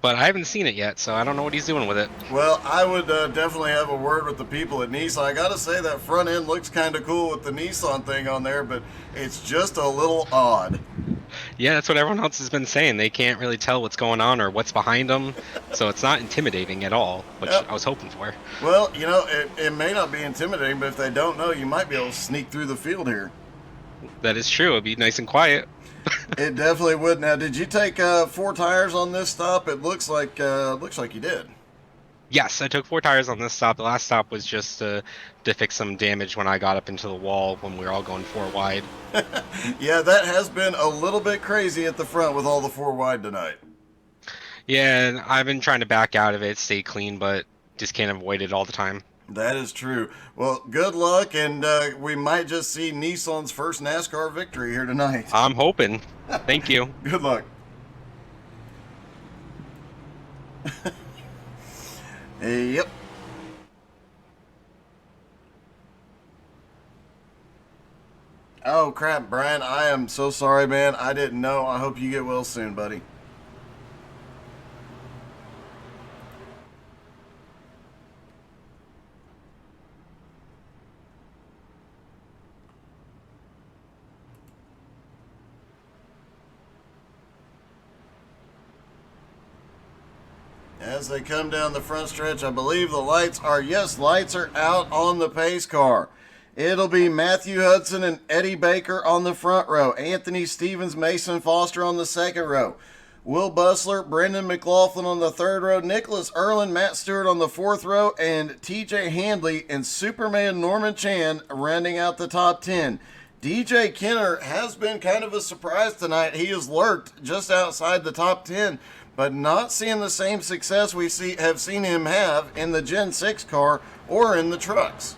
but I haven't seen it yet, so I don't know what he's doing with it. Well, I would definitely have a word with the people at Nissan. I gotta say that front end looks kind of cool with the Nissan thing on there, but it's just a little odd. Yeah, that's what everyone else has been saying. They can't really tell what's going on or what's behind them, so it's not intimidating at all, which I was hoping for. Well, you know, it may not be intimidating, but if they don't know, you might be able to sneak through the field here. That is true. It'd be nice and quiet. It definitely would. Now, did you take 4 tires on this stop? It looks like you did. Yes, I took 4 tires on this stop. The last stop was just to fix some damage when I got up into the wall when we were all going 4 wide. Yeah, that has been a little bit crazy at the front with all the 4 wide tonight. Yeah, and I've been trying to back out of it, stay clean, but just can't avoid it all the time. That is true. Well, good luck, and we might just see Nissan's first NASCAR victory here tonight. I'm hoping. Thank you. Good luck. Yep. crap, Brian. I am so sorry, man. I didn't know. I hope you get well soon, buddy. As they come down the front stretch, I believe the lights are out on the pace car. It'll be Matthew Hudson and Eddie Baker on the front row. Anthony Stevens, Mason Foster on the second row. Will Bustler, Brendan McLaughlin on the third row. Nicholas Erlin, Matt Stewart on the fourth row. And TJ Handley and Superman Norman Chan rounding out the top 10. DJ Kenner has been kind of a surprise tonight. He has lurked just outside the top 10, but not seeing the same success we have seen him have in the Gen 6 car or in the trucks.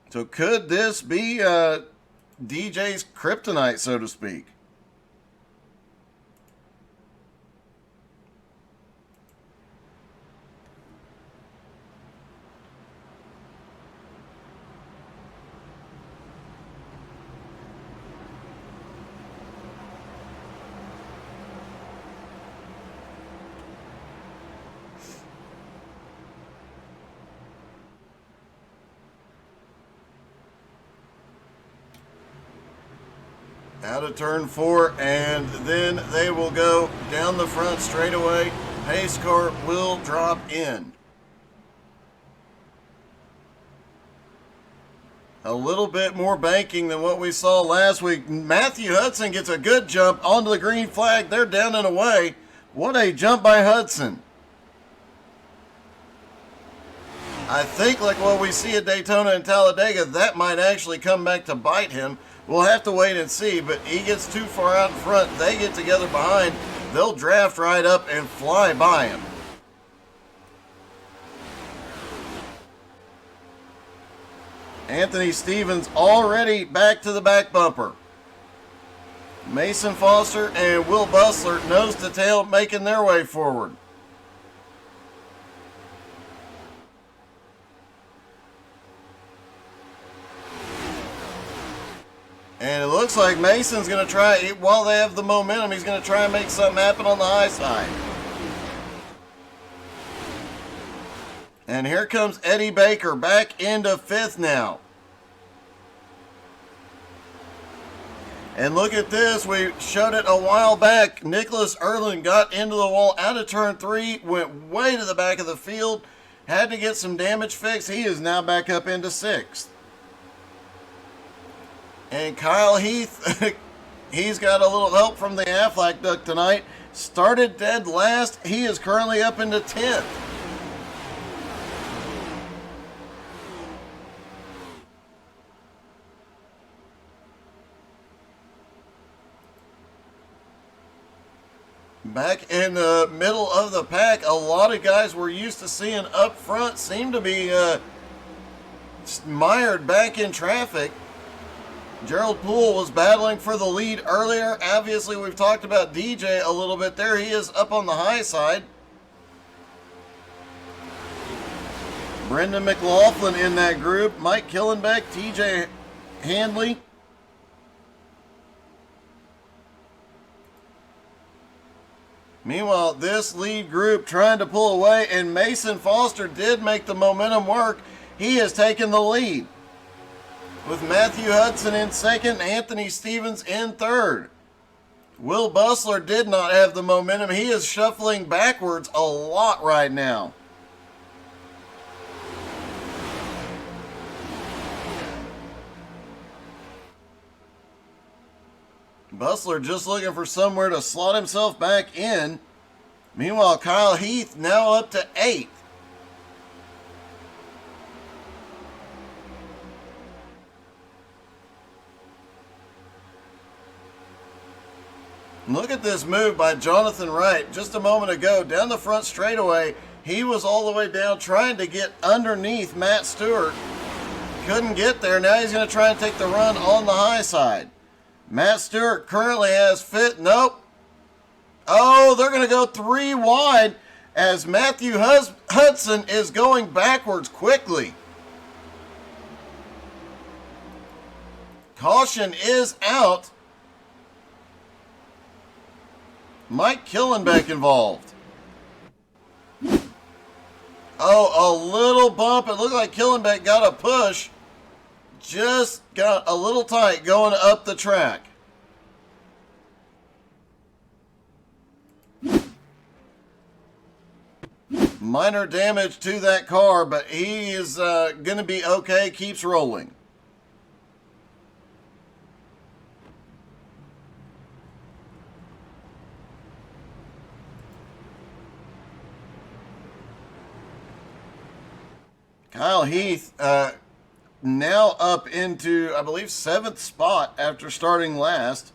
So could this be DJ's kryptonite, so to speak? Out of turn 4, and then they will go down the front straightaway. Pace car will drop in. A little bit more banking than what we saw last week. Matthew Hudson gets a good jump onto the green flag. They're down and away. What a jump by Hudson. I think like what we see at Daytona and Talladega, that might actually come back to bite him. We'll have to wait and see, but he gets too far out in front. They get together behind. They'll draft right up and fly by him. Anthony Stevens already back to the back bumper. Mason Foster and Will Bustler nose to tail making their way forward. And it looks like Mason's going to try, while they have the momentum, he's going to try and make something happen on the high side. And here comes Eddie Baker back into 5th now. And look at this, we showed it a while back. Nicholas Erlin got into the wall out of turn 3, went way to the back of the field, had to get some damage fixed. He is now back up into 6th. And Kyle Heath, he's got a little help from the Aflac duck tonight. Started dead last. He is currently up into 10th. Back in the middle of the pack, a lot of guys we're used to seeing up front seem to be mired back in traffic. Gerald Poole was battling for the lead earlier. Obviously, we've talked about DJ a little bit there. He is up on the high side. Brendan McLaughlin in that group. Mike Killenbeck, TJ Handley. Meanwhile, this lead group trying to pull away, and Mason Foster did make the momentum work. He has taken the lead, with Matthew Hudson in 2nd, Anthony Stevens in 3rd. Will Bustler did not have the momentum. He is shuffling backwards a lot right now. Bustler just looking for somewhere to slot himself back in. Meanwhile, Kyle Heath now up to 8th. Look at this move by Jonathan Wright just a moment ago down the front straightaway. He was all the way down trying to get underneath Matt Stewart. Couldn't get there. Now he's going to try and take the run on the high side. Matt Stewart currently has fit. Nope. Oh, they're going to go 3 wide as Matthew Hudson is going backwards quickly. Caution is out. Mike Killenbeck involved. Oh, a little bump. It looked like Killenbeck got a push. Just got a little tight going up the track. Minor damage to that car, but he is going to be okay. Keeps rolling. Kyle Heath now up into, I believe, 7th spot after starting last.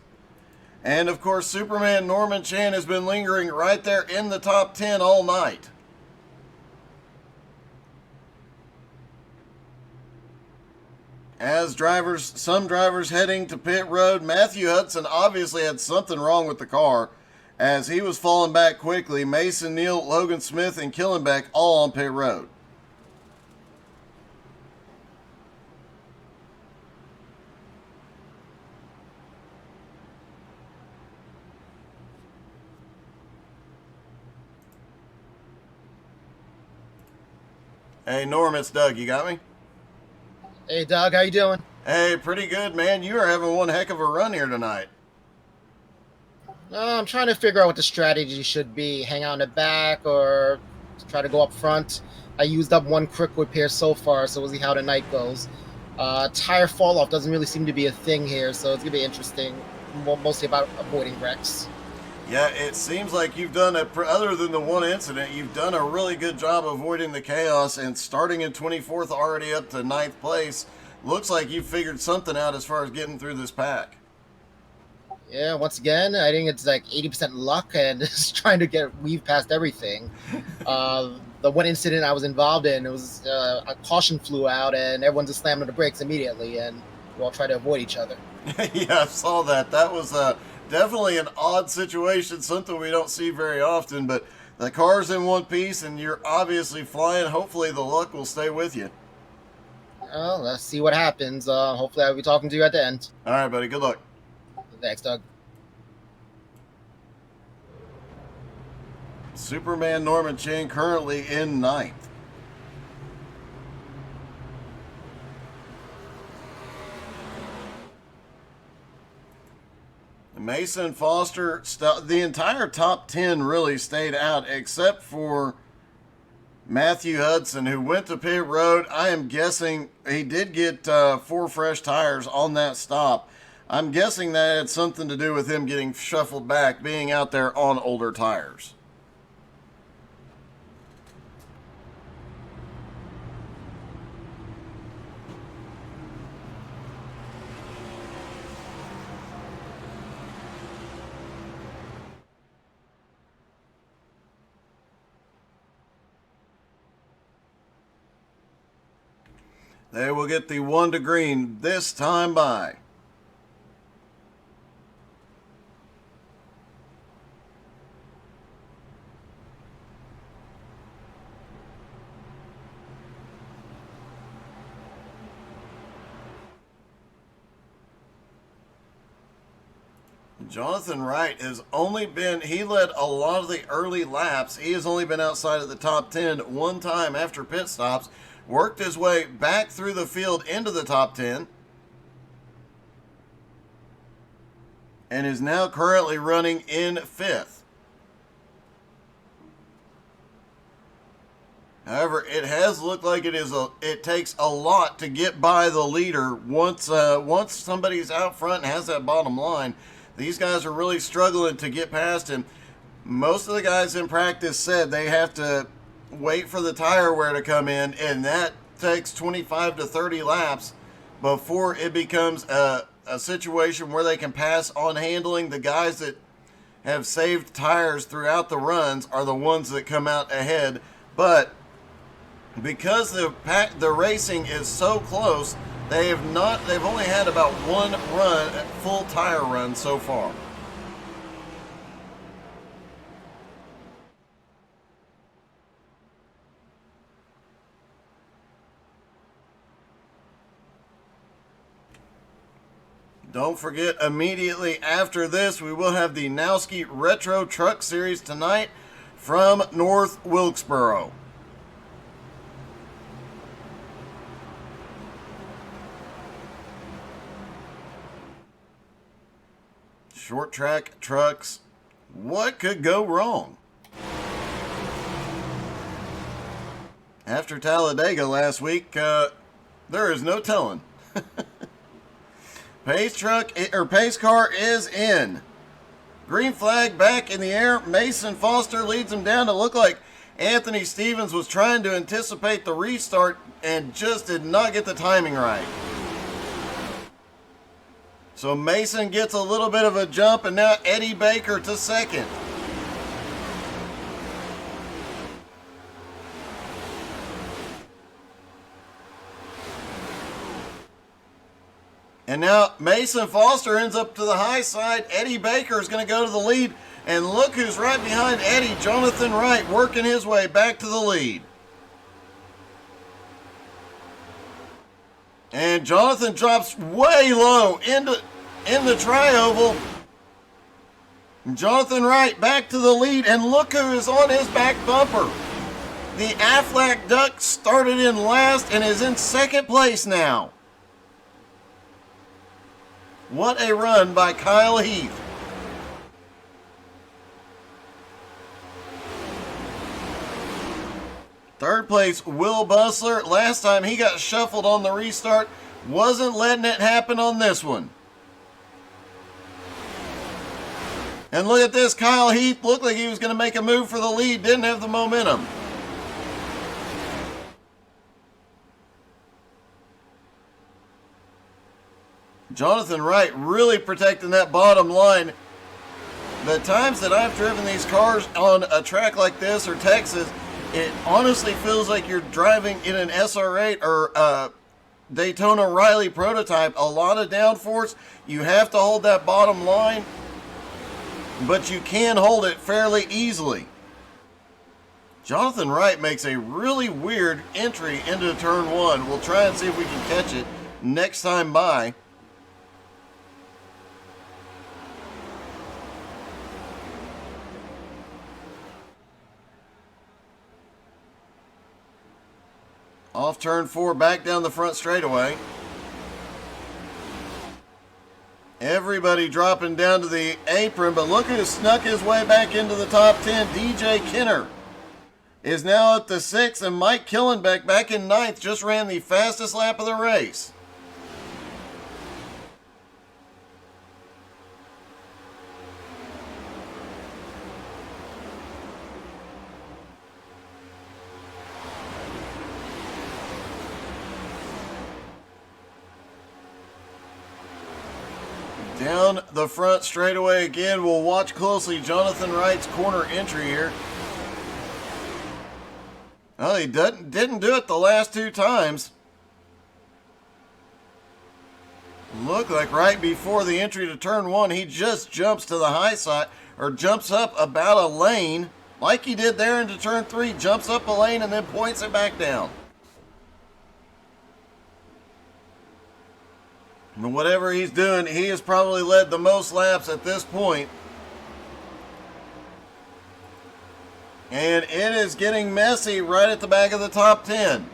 And, of course, Superman Norman Chan has been lingering right there in the top 10 all night. As some drivers heading to pit road, Matthew Hudson obviously had something wrong with the car as he was falling back quickly. Mason Neal, Logan Smith, and Killenbeck all on pit road. Hey, Norm, it's Doug. You got me? Hey, Doug, how you doing? Hey, pretty good, man. You are having one heck of a run here tonight. I'm trying to figure out what the strategy should be. Hang out in the back or try to go up front. I used up one quick repair so far, so we'll see how the night goes. Tire fall off doesn't really seem to be a thing here, so it's going to be interesting. Mostly about avoiding wrecks. Yeah, it seems like you've done, other than the one incident, you've done a really good job avoiding the chaos, and starting in 24th already up to 9th place, looks like you've figured something out as far as getting through this pack. Yeah, once again, I think it's like 80% luck and just trying to weave past everything. The one incident I was involved in, it was a caution flew out and everyone just slammed on the brakes immediately, and we all tried to avoid each other. Yeah, I saw that. That was definitely an odd situation, something we don't see very often, but the car's in one piece and you're obviously flying. Hopefully the luck will stay with you. Well, let's see what happens. Hopefully I'll be talking to you at the end. All right, buddy. Good luck. Thanks, Doug. Superman Norman Chan currently in 9th. Mason Foster, the entire top 10 really stayed out except for Matthew Hudson, who went to pit road. I am guessing he did get 4 fresh tires on that stop. I'm guessing that had something to do with him getting shuffled back, being out there on older tires. They will get the 1 to green this time by. Jonathan Wright has only been, he led a lot of the early laps. He has only been outside of the top 10 one time after pit stops. Worked his way back through the field into the top 10. And is now currently running in 5th. However, it has looked like it takes a lot to get by the leader once somebody's out front and has that bottom line. These guys are really struggling to get past him. Most of the guys in practice said they have to wait for the tire wear to come in, and that takes 25 to 30 laps before it becomes a situation where they can pass on handling. The guys that have saved tires throughout the runs are the ones that come out ahead. But because the racing is so close, they've only had about one run, full tire run so far. don't forget, immediately after this, we will have the Nowski Retro Truck Series tonight from North Wilkesboro. Short track trucks, what could go wrong? After Talladega last week, there is no telling. Pace car is in. Green flag back in the air. Mason Foster leads him down. To look like Anthony Stevens was trying to anticipate the restart and just did not get the timing right. So Mason gets a little bit of a jump, and now Eddie Baker to second. And now Mason Foster ends up to the high side. Eddie Baker is going to go to the lead. And look who's right behind Eddie, Jonathan Wright, working his way back to the lead. And Jonathan drops way low in the tri-oval. Jonathan Wright back to the lead, and look who is on his back bumper. The Aflac Duck started in last and is in second place now. What a run by Kyle Heath. Third place, Will Bustler. Last time he got shuffled on the restart. Wasn't letting it happen on this one. And look at this, Kyle Heath looked like he was going to make a move for the lead. Didn't have the momentum. Jonathan Wright really protecting that bottom line. The times that I've driven these cars on a track like this or Texas, it honestly feels like you're driving in an SR8 or a Daytona Riley prototype. A lot of downforce. You have to hold that bottom line, but you can hold it fairly easily. Jonathan Wright makes a really weird entry into turn one. We'll try and see if we can catch it next time by. Off turn four, back down the front straightaway. Everybody dropping down to the apron, but look who snuck his way back into the top 10. DJ Kenner is now up to 6th, and Mike Killenbeck back in 9th just ran the fastest lap of the race. Down the front straightaway again. We'll watch closely Jonathan Wright's corner entry here. Well, he didn't do it the last two times. Looked like right before the entry to turn one, he just jumps to the high side, or jumps up about a lane, like he did there into turn three, jumps up a lane and then points it back down. And whatever he's doing, he has probably led the most laps at this point. And it is getting messy right at the back of the top 10.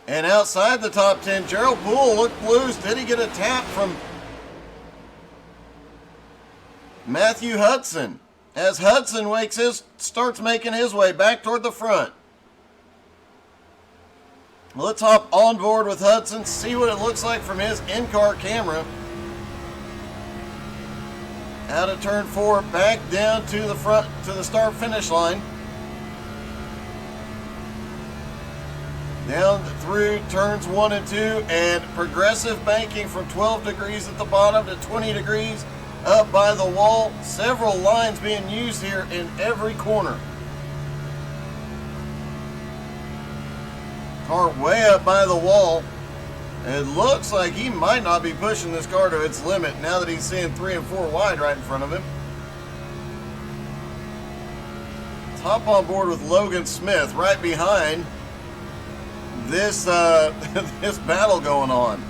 And outside the top 10, Gerald Poole looked loose. Did he get a tap from Matthew Hudson? As Hudson starts making his way back toward the front. Let's hop on board with Hudson, see what it looks like from his in-car camera. Out of turn four, back down to the front, to the start-finish line. Down through turns 1 and 2, and progressive banking from 12 degrees at the bottom to 20 degrees up by the wall. Several lines being used here in every corner. Car way up by the wall. It looks like he might not be pushing this car to its limit now that he's seeing 3 and 4 wide right in front of him. Let's hop on board with Logan Smith right behind this this battle going on.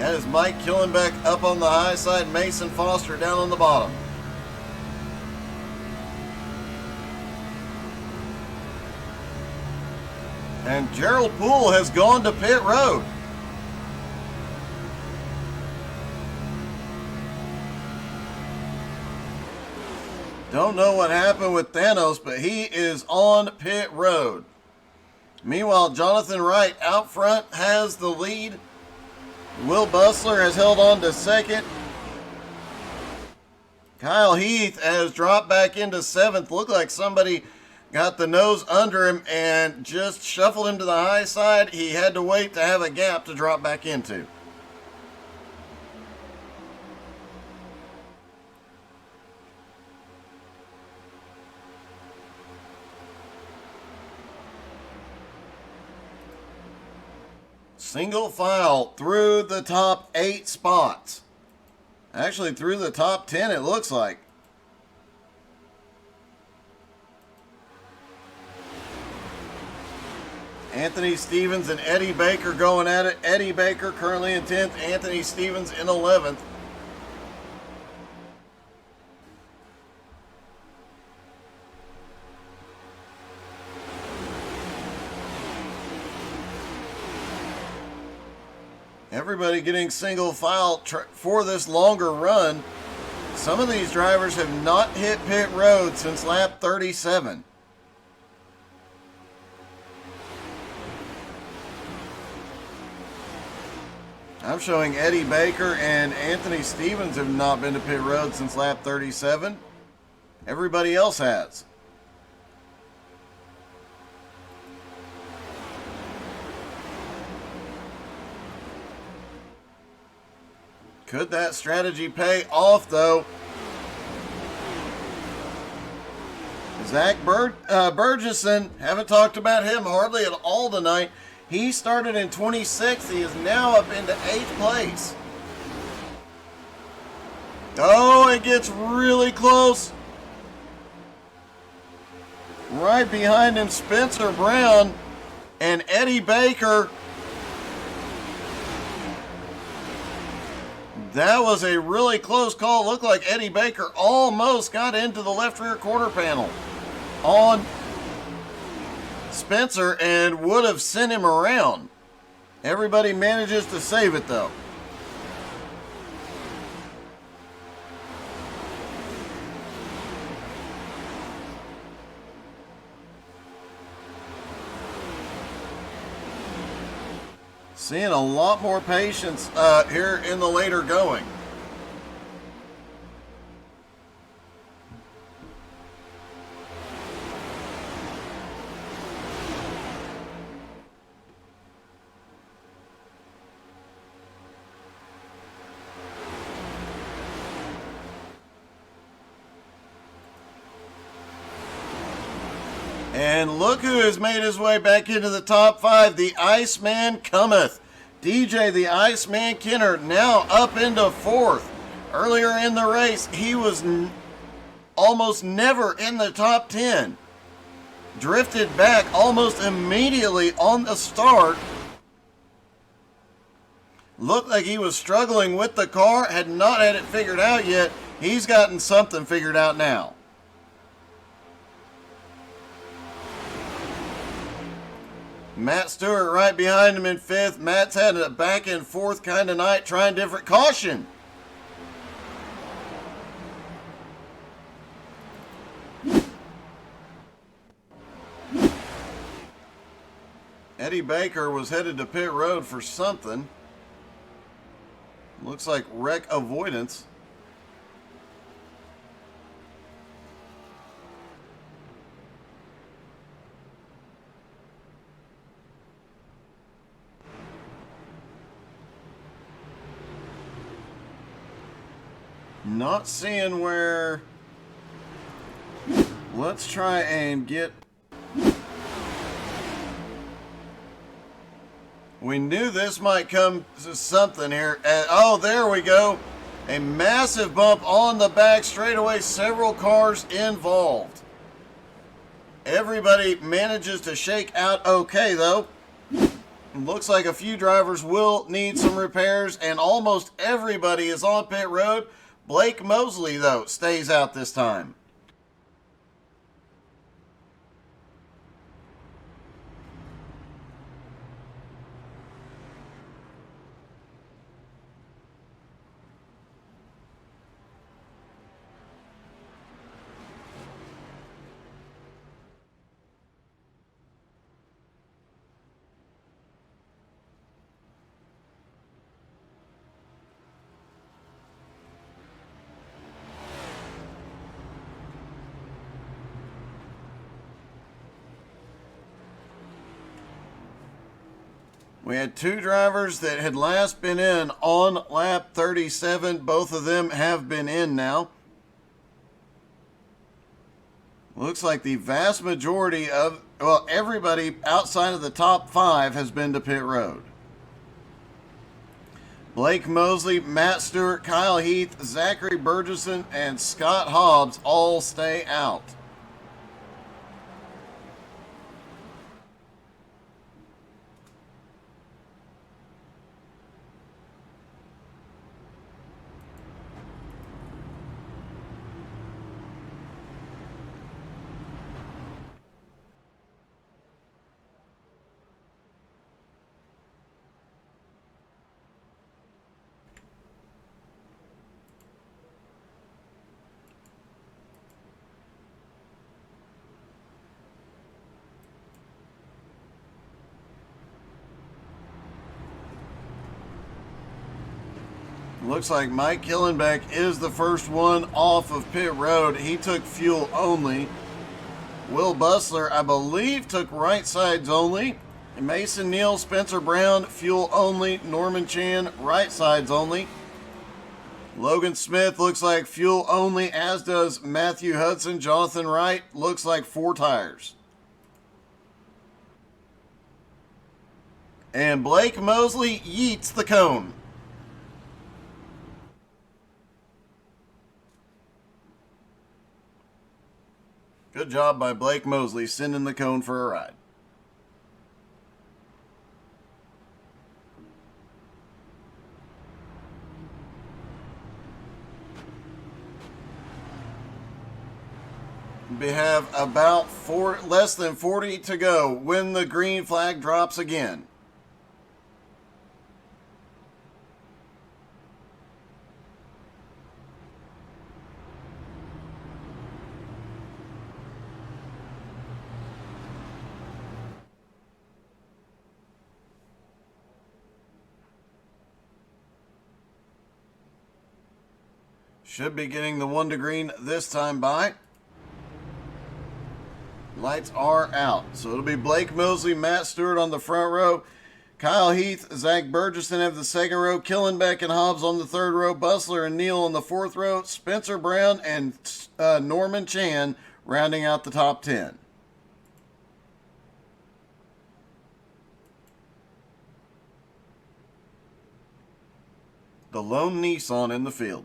That is Mike Killenbeck up on the high side, Mason Foster down on the bottom. And Gerald Poole has gone to pit road. Don't know what happened with Thanos, but he is on pit road. Meanwhile, Jonathan Wright out front has the lead. Will Bustler has held on to second. Kyle Heath has dropped back into seventh. Looked like somebody got the nose under him and just shuffled him to the high side. He had to wait to have a gap to drop back into. Single file through the top 8 spots. Actually, through the top 10, it looks like. Anthony Stevens and Eddie Baker going at it. Eddie Baker currently in 10th. Anthony Stevens in 11th. Everybody getting single file for this longer run. Some of these drivers have not hit pit road since lap 37. I'm showing Eddie Baker and Anthony Stevens have not been to pit road since lap 37. Everybody else has. Could that strategy pay off, though? Zach Burgesson, haven't talked about him hardly at all tonight. He started in 26th. He is now up into 8th place. Oh, it gets really close. Right behind him, Spencer Brown and Eddie Baker. That was a really close call. Looked like Eddie Baker almost got into the left rear quarter panel on Spencer and would have sent him around. Everybody manages to save it though. Seeing a lot more patience here in the later going. And look who has made his way back into the top 5. The Iceman cometh. DJ the Iceman Kenner now up into 4th. Earlier in the race, he was almost never in the top 10. Drifted back almost immediately on the start. Looked like he was struggling with the car, had not had it figured out yet. He's gotten something figured out now. Matt Stewart right behind him in 5th. Matt's had a back and forth kind of night, trying different. Caution! Eddie Baker was headed to pit road for something. Looks like wreck avoidance. Not seeing where. Let's try and get. We knew this might come to something here. Oh, there we go. A massive bump on the back straightaway. Several cars involved. Everybody manages to shake out okay, though. Looks like a few drivers will need some repairs, and almost everybody is on pit road. Blake Mosley, though, stays out this time. We had two drivers that had last been in on lap 37. Both of them have been in now. Looks like the vast majority of, well, everybody outside of the top 5 has been to pit road. Blake Mosley, Matt Stewart, Kyle Heath, Zachary Burgesson, and Scott Hobbs all stay out. Looks like Mike Killenbeck is the first one off of pit road. He took fuel only. Will Bustler, I believe, took right sides only. Mason Neal, Spencer Brown, fuel only. Norman Chan, right sides only. Logan Smith looks like fuel only, as does Matthew Hudson. Jonathan Wright looks like 4 tires. And Blake Mosley yeets the cone. Good job by Blake Mosley sending the cone for a ride. We have about less than 40 to go when the green flag drops again. Should be getting the 1 to green this time by. Lights are out. So it'll be Blake Mosley, Matt Stewart on the front row. Kyle Heath, Zach Burgesson have the second row. Killenbeck and Hobbs on the third row. Bustler and Neal on the fourth row. Spencer Brown and Norman Chan rounding out the top 10. The lone Nissan in the field.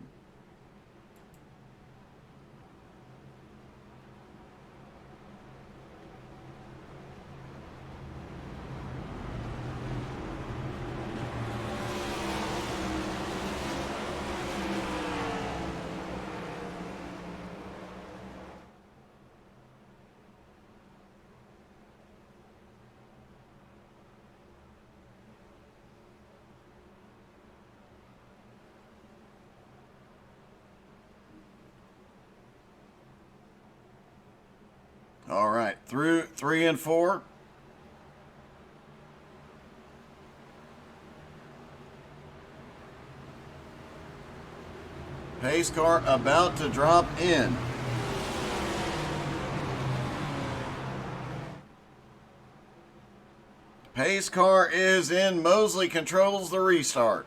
All right, through 3 and 4. Pace car about to drop in. Pace car is in. Mosley controls the restart.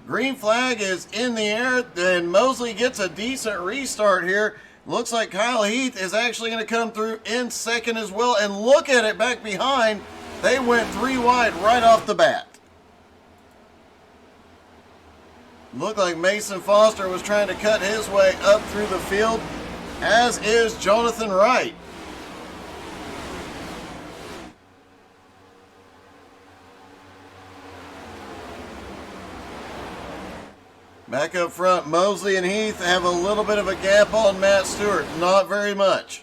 Green flag is in the air, and Mosley gets a decent restart here. Looks like Kyle Heath is actually going to come through in second as well. And look at it back behind. They went 3 wide right off the bat. Looked like Mason Foster was trying to cut his way up through the field, as is Jonathan Wright. Back up front, Mosley and Heath have a little bit of a gap on Matt Stewart. Not very much.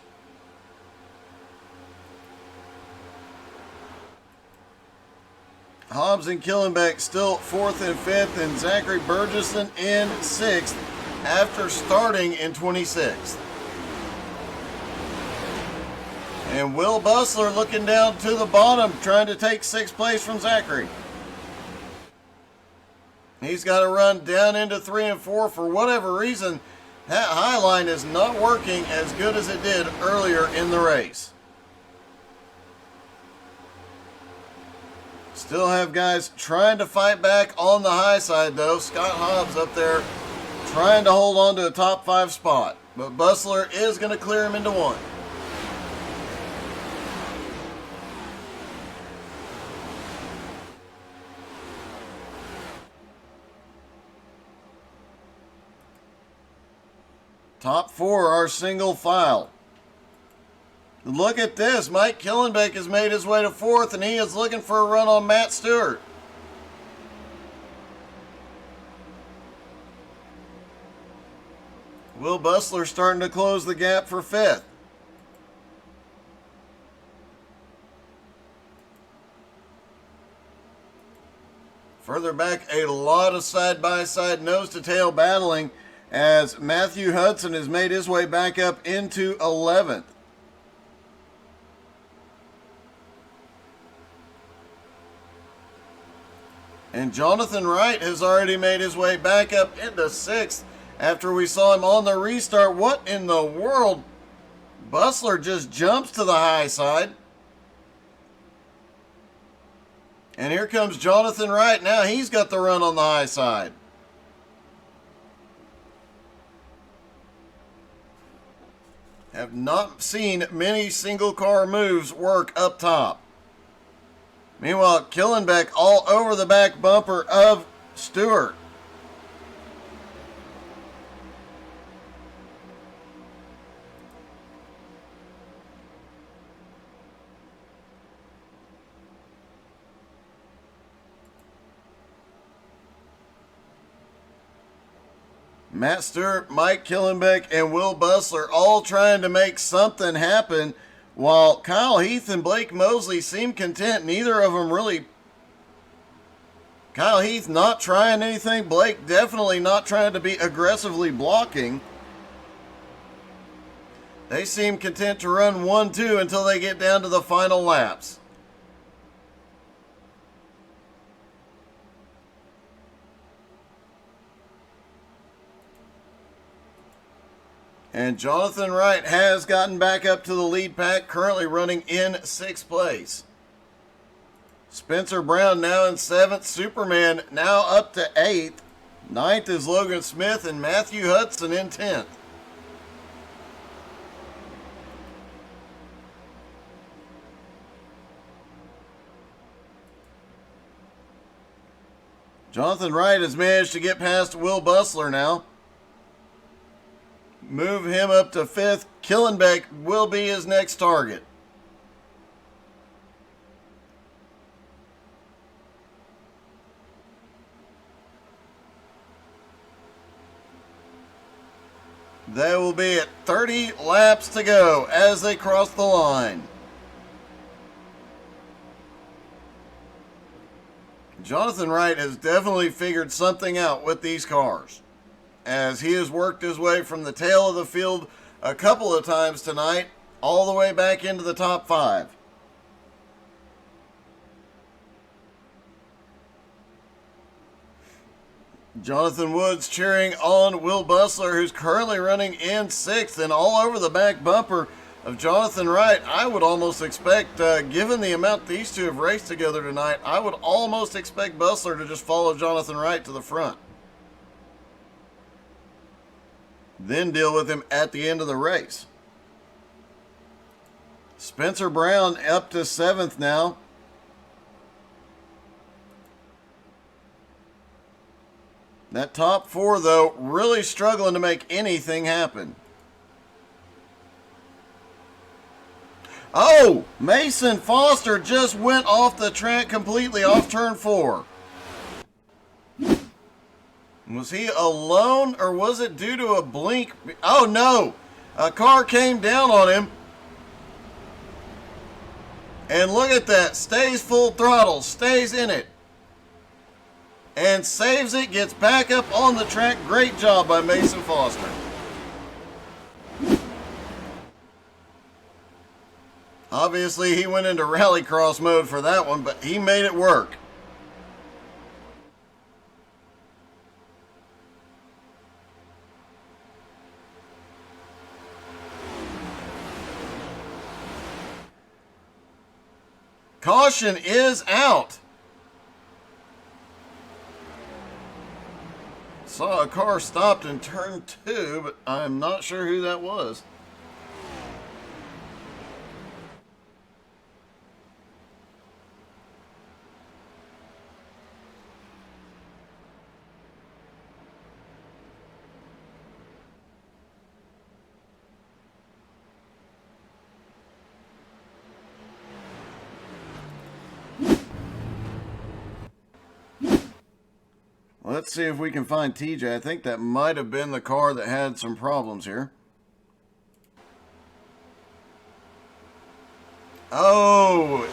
Hobbs and Killenbeck still 4th and 5th, and Zachary Burgesson in 6th after starting in 26th. And Will Bustler looking down to the bottom, trying to take 6th place from Zachary. He's got to run down into 3 and 4. For whatever reason, that high line is not working as good as it did earlier in the race. Still have guys trying to fight back on the high side, though. Scott Hobbs up there trying to hold on to a top 5 spot. But Bustler is going to clear him into 1. Top 4 are single file. Look at this. Mike Killenbeck has made his way to 4th, and he is looking for a run on Matt Stewart. Will Bustler starting to close the gap for 5th. Further back, a lot of side-by-side, nose-to-tail battling as Matthew Hudson has made his way back up into 11th. And Jonathan Wright has already made his way back up into 6th after we saw him on the restart. What in the world? Bustler just jumps to the high side. And here comes Jonathan Wright. Now he's got the run on the high side. Have not seen many single car moves work up top. Meanwhile, Killenbeck all over the back bumper of Stewart. Matt Stewart, Mike Killenbeck, and Will Bustler all trying to make something happen, while Kyle Heath and Blake Mosley seem content. Neither of them really. Kyle Heath not trying anything. Blake definitely not trying to be aggressively blocking. They seem content to run 1-2 until they get down to the final laps. And Jonathan Wright has gotten back up to the lead pack, currently running in 6th place. Spencer Brown now in 7th. Superman now up to 8th. 9th is Logan Smith, and Matthew Hudson in 10th. Jonathan Wright has managed to get past Will Bustler now. Move him up to 5th. Killenbeck will be his next target. They will be at 30 laps to go as they cross the line. Jonathan Wright has definitely figured something out with these cars, as he has worked his way from the tail of the field a couple of times tonight, all the way back into the top 5. Jonathan Woods cheering on Will Bustler, who's currently running in 6th, and all over the back bumper of Jonathan Wright. I would almost expect, given the amount these two have raced together tonight, I would almost expect Bustler to just follow Jonathan Wright to the front, then deal with him at the end of the race. Spencer Brown up to 7th now. That top 4, though, really struggling to make anything happen. Oh, Mason Foster just went off the track completely, off turn 4. Was he alone, or was it due to a blink? Oh, no. A car came down on him. And look at that. Stays full throttle. Stays in it. And saves it. Gets back up on the track. Great job by Mason Foster. Obviously, he went into rallycross mode for that one, but he made it work. Caution is out. Saw a car stopped in turn 2, but I'm not sure who that was. Let's see if we can find TJ. I think that might have been the car that had some problems here. Oh,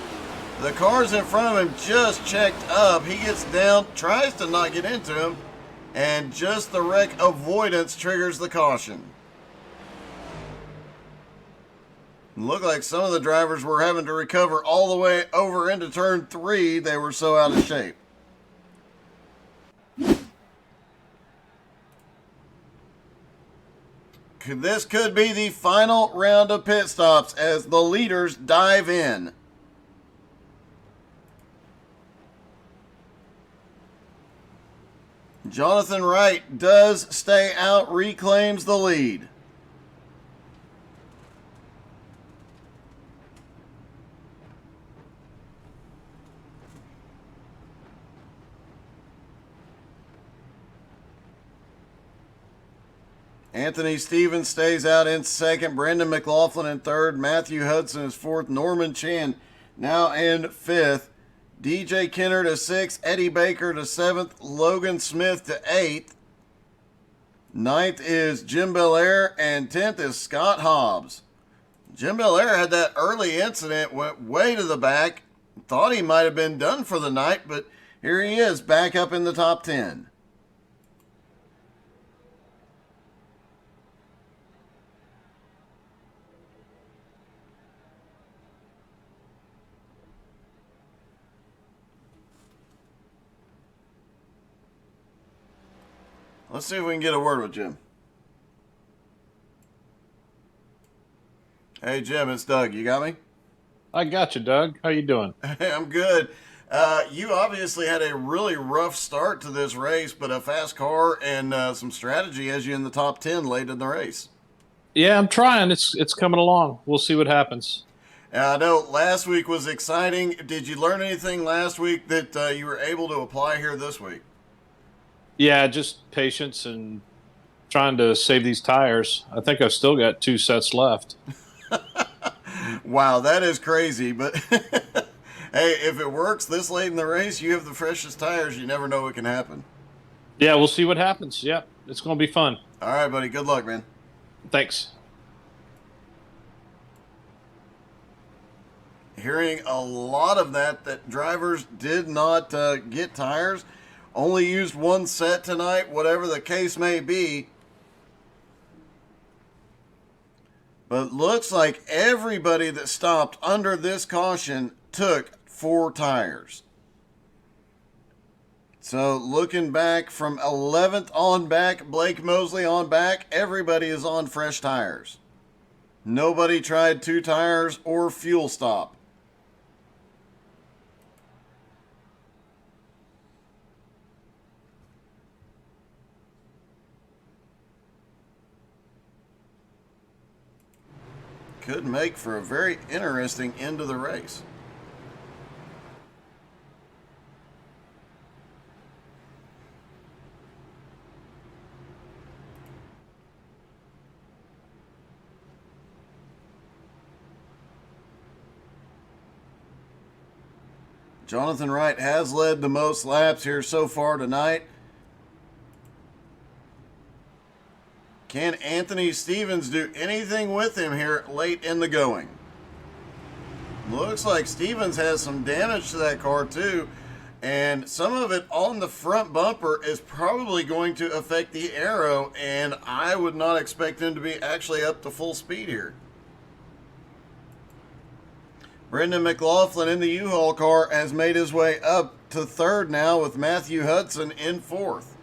the cars in front of him just checked up. He gets down, tries to not get into him, and just the wreck avoidance triggers the caution. Looked like some of the drivers were having to recover all the way over into turn 3. They were so out of shape. This could be the final round of pit stops as the leaders dive in. Jonathan Wright does stay out, reclaims the lead. Anthony Stevens stays out in second. Brendan McLaughlin in third. Matthew Hudson is fourth. Norman Chan now in fifth. DJ Kennard to sixth. Eddie Baker to seventh. Logan Smith to eighth. Ninth is Jim Belair. And 10th is Scott Hobbs. Jim Belair had that early incident, went way to the back. Thought he might have been done for the night, but here he is back up in the top 10. Let's see if we can get a word with Jim. Hey, Jim, it's Doug. You got me? I got you, Doug. How you doing? Hey, I'm good. You obviously had a really rough start to this race, but a fast car and some strategy has you in the top 10 late in the race. Yeah, I'm trying. It's coming along. We'll see what happens. I know last week was exciting. Did you learn anything last week that you were able to apply here this week? Yeah, just patience and trying to save these tires. I think I've still got 2 sets left. Wow, that is crazy. But hey, if it works this late in the race, you have the freshest tires. You never know what can happen. Yeah, we'll see what happens. Yeah, it's going to be fun. All right, buddy. Good luck, man. Thanks. Hearing a lot of that drivers did not get tires. Only used 1 set tonight, whatever the case may be. But looks like everybody that stopped under this caution took 4 tires. So looking back from 11th on back, Blake Mosley on back, everybody is on fresh tires. Nobody tried 2 tires or fuel stop. Could make for a very interesting end of the race. Jonathan Wright has led the most laps here so far tonight. Can Anthony Stevens do anything with him here late in the going? Looks like Stevens has some damage to that car too, and some of it on the front bumper is probably going to affect the aero, and I would not expect him to be actually up to full speed here. Brendan McLaughlin in the U-Haul car has made his way up to third now, with Matthew Hudson in fourth.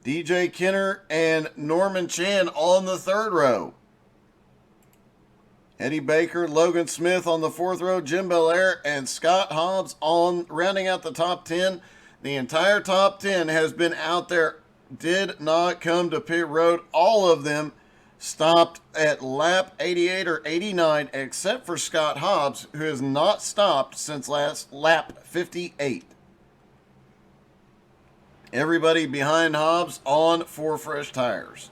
DJ Kenner and Norman Chan on the third row. Eddie Baker, Logan Smith on the fourth row, Jim Belair, and Scott Hobbs on rounding out the top 10. The entire top 10 has been out there, did not come to pit road. All of them stopped at lap 88 or 89, except for Scott Hobbs, who has not stopped since last lap 58. Everybody behind Hobbs on 4 fresh tires.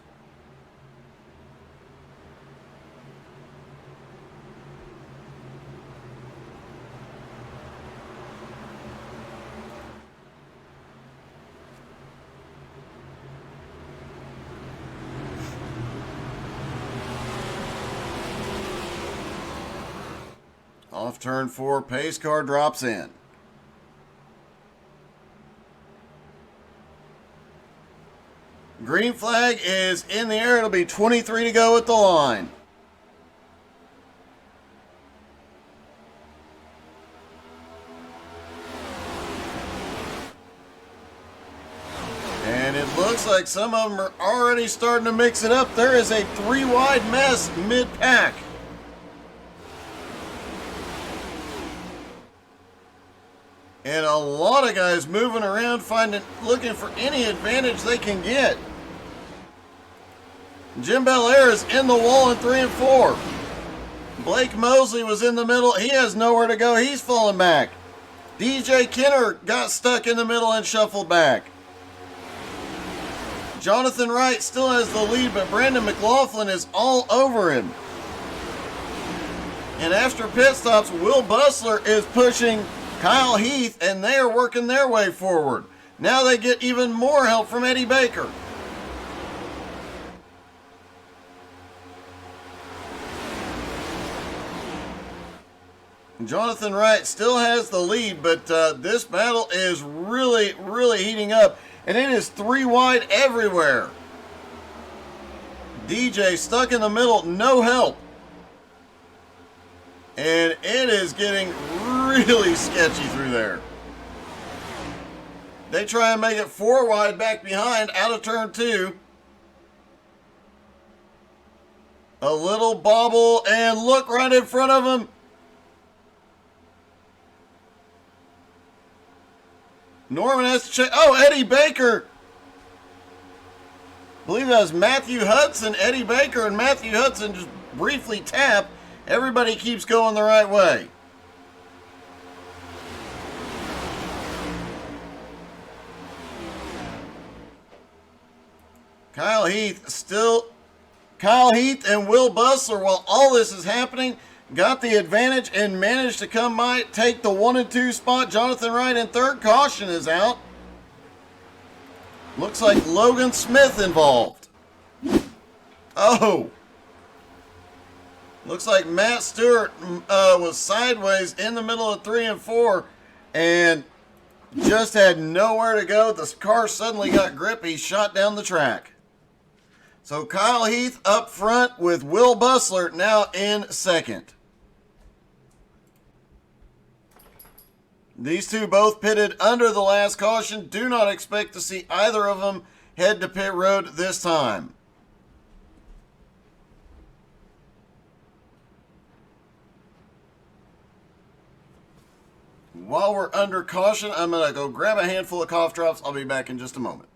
Off turn 4, pace car drops in. Green flag is in the air. It'll be 23 to go at the line. And it looks like some of them are already starting to mix it up. There is a 3-wide mess mid-pack. And a lot of guys moving around, looking for any advantage they can get. Jim Belair is in the wall in 3 and 4. Blake Mosley was in the middle. He has nowhere to go. He's falling back. DJ Kenner got stuck in the middle and shuffled back. Jonathan Wright still has the lead, but Brandon McLaughlin is all over him. And after pit stops, Will Bustler is pushing Kyle Heath, and they are working their way forward. Now they get even more help from Eddie Baker. Jonathan Wright still has the lead, but this battle is really, really heating up, and it is 3 wide everywhere. DJ stuck in the middle, no help. And it is getting really sketchy through there. They try and make it 4 wide back behind out of turn 2. A little bobble, and look right in front of him. Norman has to check. Oh, Eddie Baker. I believe that was Matthew Hudson, Eddie Baker, and Matthew Hudson just briefly tap. Everybody keeps going the right way. Kyle Heath and Will Bustler, while all this is happening, got the advantage and managed to take the 1 and 2 spot. Jonathan Wright in third. Caution is out. Looks like Logan Smith involved. Oh. Looks like Matt Stewart was sideways in the middle of 3 and 4 and just had nowhere to go. The car suddenly got grippy, shot down the track. So Kyle Heath up front with Will Bustler now in second. These two both pitted under the last caution. Do not expect to see either of them head to pit road this time. While we're under caution, I'm going to go grab a handful of cough drops. I'll be back in just a moment.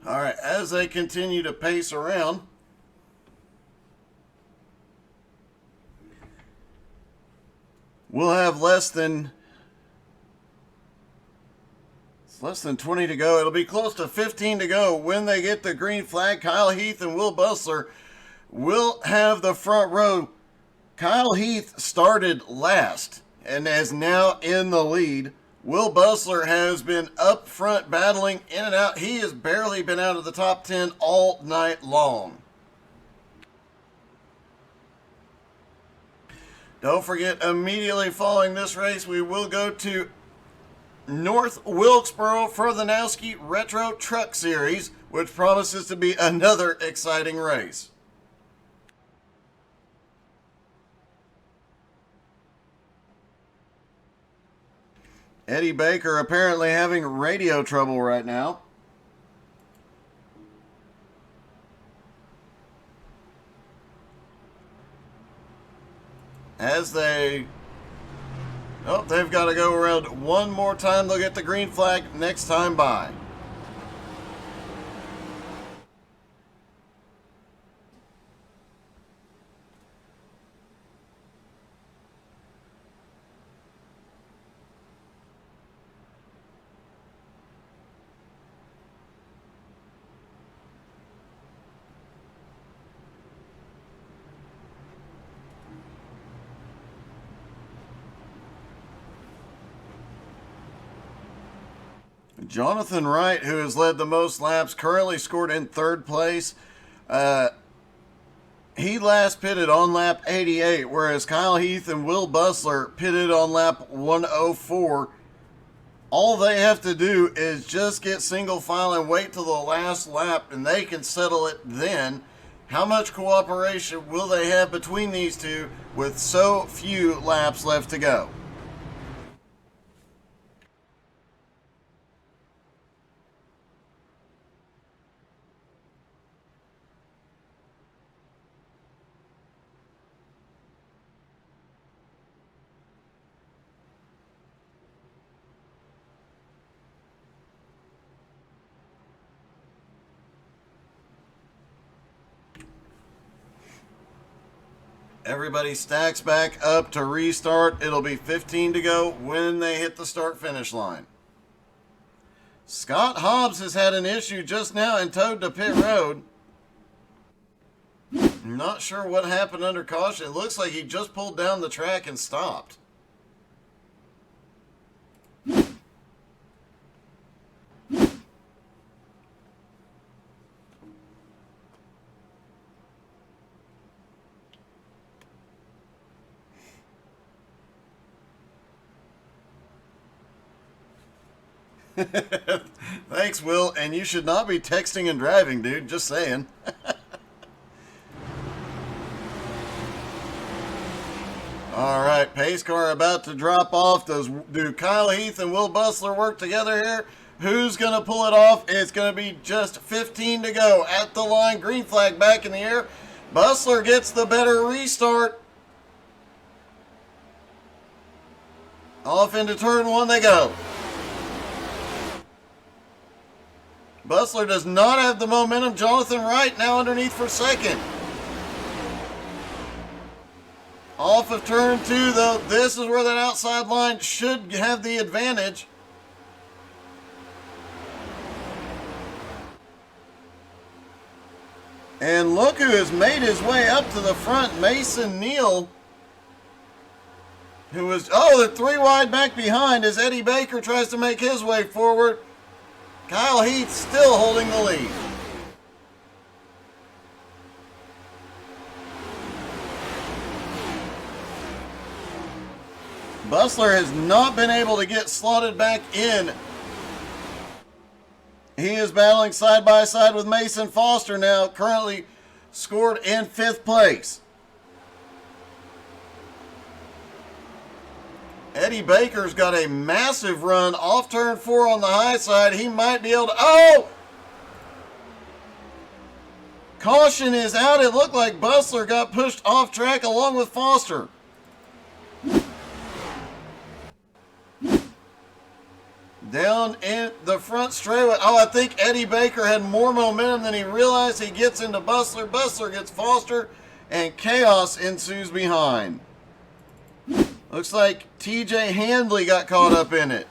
All right, as they continue to pace around, we'll have less than 20 to go. It'll be close to 15 to go when they get the green flag. Kyle Heath and Will Bustler will have the front row. Kyle Heath started last and is now in the lead. Will Bustler has been up front battling in and out. He has barely been out of the top 10 all night long. Don't forget, immediately following this race, we will go to North Wilkesboro for the Nowski Retro Truck Series, which promises to be another exciting race. Eddie Baker apparently having radio trouble right now. As they've got to go around one more time. They'll get the green flag next time by. Jonathan Wright, who has led the most laps, currently scored in third place. He last pitted on lap 88, whereas Kyle Heath and Will Bustler pitted on lap 104. All they have to do is just get single file and wait till the last lap, and they can settle it then. How much cooperation will they have between these two with so few laps left to go? Everybody stacks back up to restart. It'll be 15 to go when they hit the start-finish line. Scott Hobbs has had an issue just now and towed to pit road. I'm not sure what happened under caution. It looks like he just pulled down the track and stopped. Thanks, Will. And you should not be texting and driving, dude. Just saying. All right, pace car about to drop off. Do Kyle Heath and Will Bustler work together here? Who's going to pull it off? It's going to be just 15 to go at the line. Green flag back in the air. Bustler gets the better restart. Off into turn one they go. Bustler does not have the momentum. Jonathan Wright now underneath for second. Off of turn two, though, this is where that outside line should have the advantage. And look who has made his way up to the front, Mason Neal, who was, the three wide back behind as Eddie Baker tries to make his way forward. Kyle Heath still holding the lead. Bustler has not been able to get slotted back in. He is battling side by side with Mason Foster now, currently scored in 5th place. Eddie Baker's got a massive run off turn 4 on the high side. He might be able to... Caution is out. It looked like Bustler got pushed off track along with Foster. Down in the front straightaway. Oh, I think Eddie Baker had more momentum than he realized. He gets into Bustler. Bustler gets Foster, and chaos ensues behind. Looks like TJ Handley got caught up in it.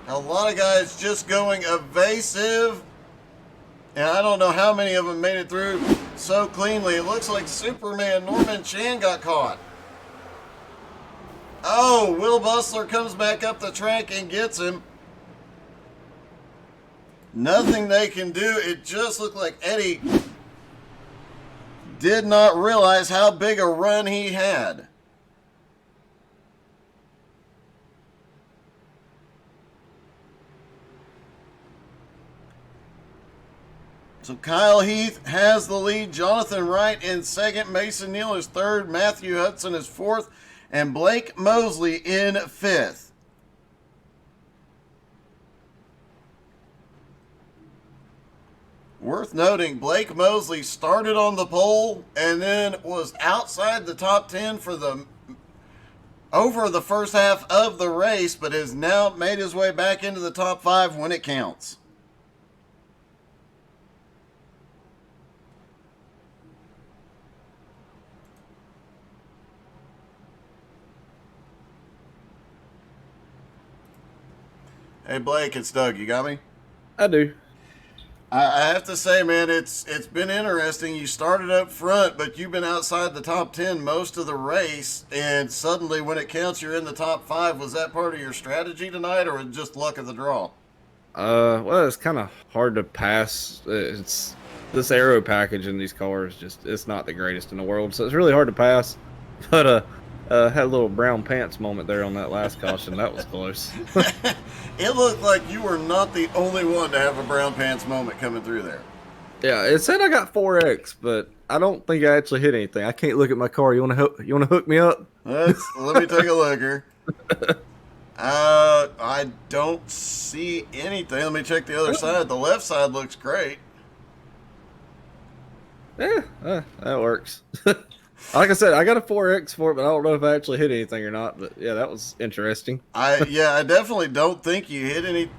A lot of guys just going evasive. And I don't know how many of them made it through so cleanly. It looks like Superman Norman Chan got caught. Oh, Will Bustler comes back up the track and gets him. Nothing they can do. It just looked like Eddie did not realize how big a run he had. So Kyle Heath has the lead. Jonathan Wright in second. Mason Neal is third. Matthew Hudson is fourth. And Blake Mosley in fifth. Worth noting, Blake Mosley started on the pole and then was outside the top 10 for over the first half of the race, but has now made his way back into the top 5 when it counts. Hey Blake, it's Doug. You got me? I do. I have to say, man, it's been interesting. You started up front, but you've been outside the top 10 most of the race, and suddenly when it counts, you're in the top 5. Was that part of your strategy tonight, or just luck of the draw? Well, it's kind of hard to pass. It's this aero package in these cars, it's not the greatest in the world, so it's really hard to pass. But had a little brown pants moment there on that last caution. That was close. It looked like you were not the only one to have a brown pants moment coming through there. Yeah, it said I got 4X, but I don't think I actually hit anything. I can't look at my car. You want to hook me up? Let me take a look here. I don't see anything. Let me check the other side. The left side looks great. Yeah, that works. Like I said, I got a 4X for it, but I don't know if I actually hit anything or not. But yeah, that was interesting. I definitely don't think you hit any.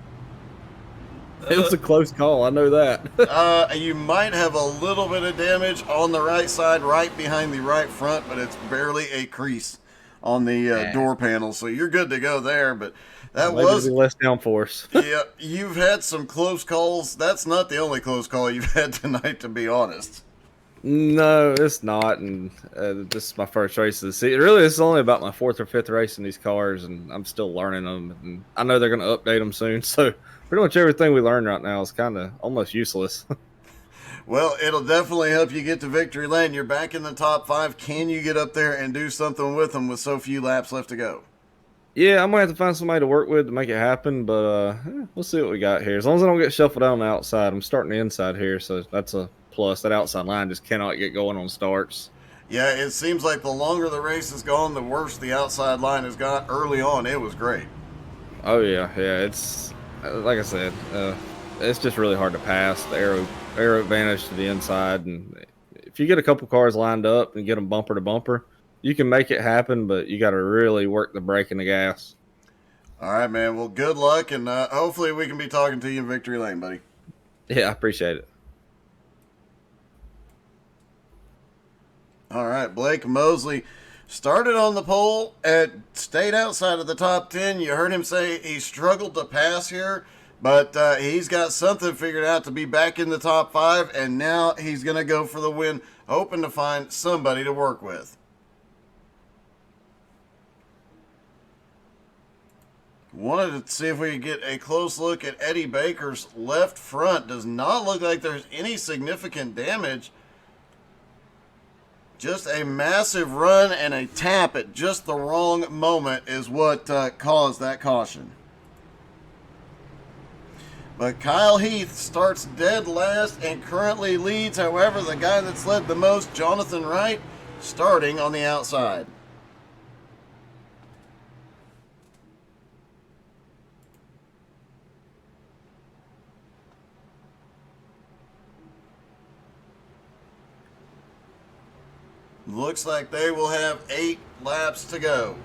It was a close call. I know that. You might have a little bit of damage on the right side, right behind the right front, but it's barely a crease on the door panel, so you're good to go there. But that Maybe was less downforce. Yeah, you've had some close calls. That's not the only close call you've had tonight, to be honest. No, it's not, and this is my first race of the season. Really, it's only about my 4th or 5th race in these cars, and I'm still learning them. And I know they're going to update them soon, so pretty much everything we learn right now is kind of almost useless. Well, it'll definitely help you get to victory lane. You're back in the top 5. Can you get up there and do something with them with so few laps left to go? Yeah, I'm going to have to find somebody to work with to make it happen, but we'll see what we got here. As long as I don't get shuffled out on the outside, I'm starting the inside here, so that's a plus. That outside line just cannot get going on starts. Yeah, it seems like the longer the race has gone, the worse the outside line has got. Early on, it was great. Oh, yeah. It's, like I said, it's just really hard to pass. The aero advantage to the inside, and if you get a couple cars lined up and get them bumper to bumper, you can make it happen, but you got to really work the brake and the gas. All right, man. Well, good luck, and hopefully we can be talking to you in victory lane, buddy. Yeah, I appreciate it. All right, Blake Mosley started on the pole and stayed outside of the top 10. You heard him say he struggled to pass here, but he's got something figured out to be back in the top 5, and now he's going to go for the win, hoping to find somebody to work with. Wanted to see if we could get a close look at Eddie Baker's left front. Does not look like there's any significant damage. Just a massive run and a tap at just the wrong moment is what caused that caution. But Kyle Heath starts dead last and currently leads. However, the guy that's led the most, Jonathan Wright, starting on the outside. Looks like they will have 8 laps to go.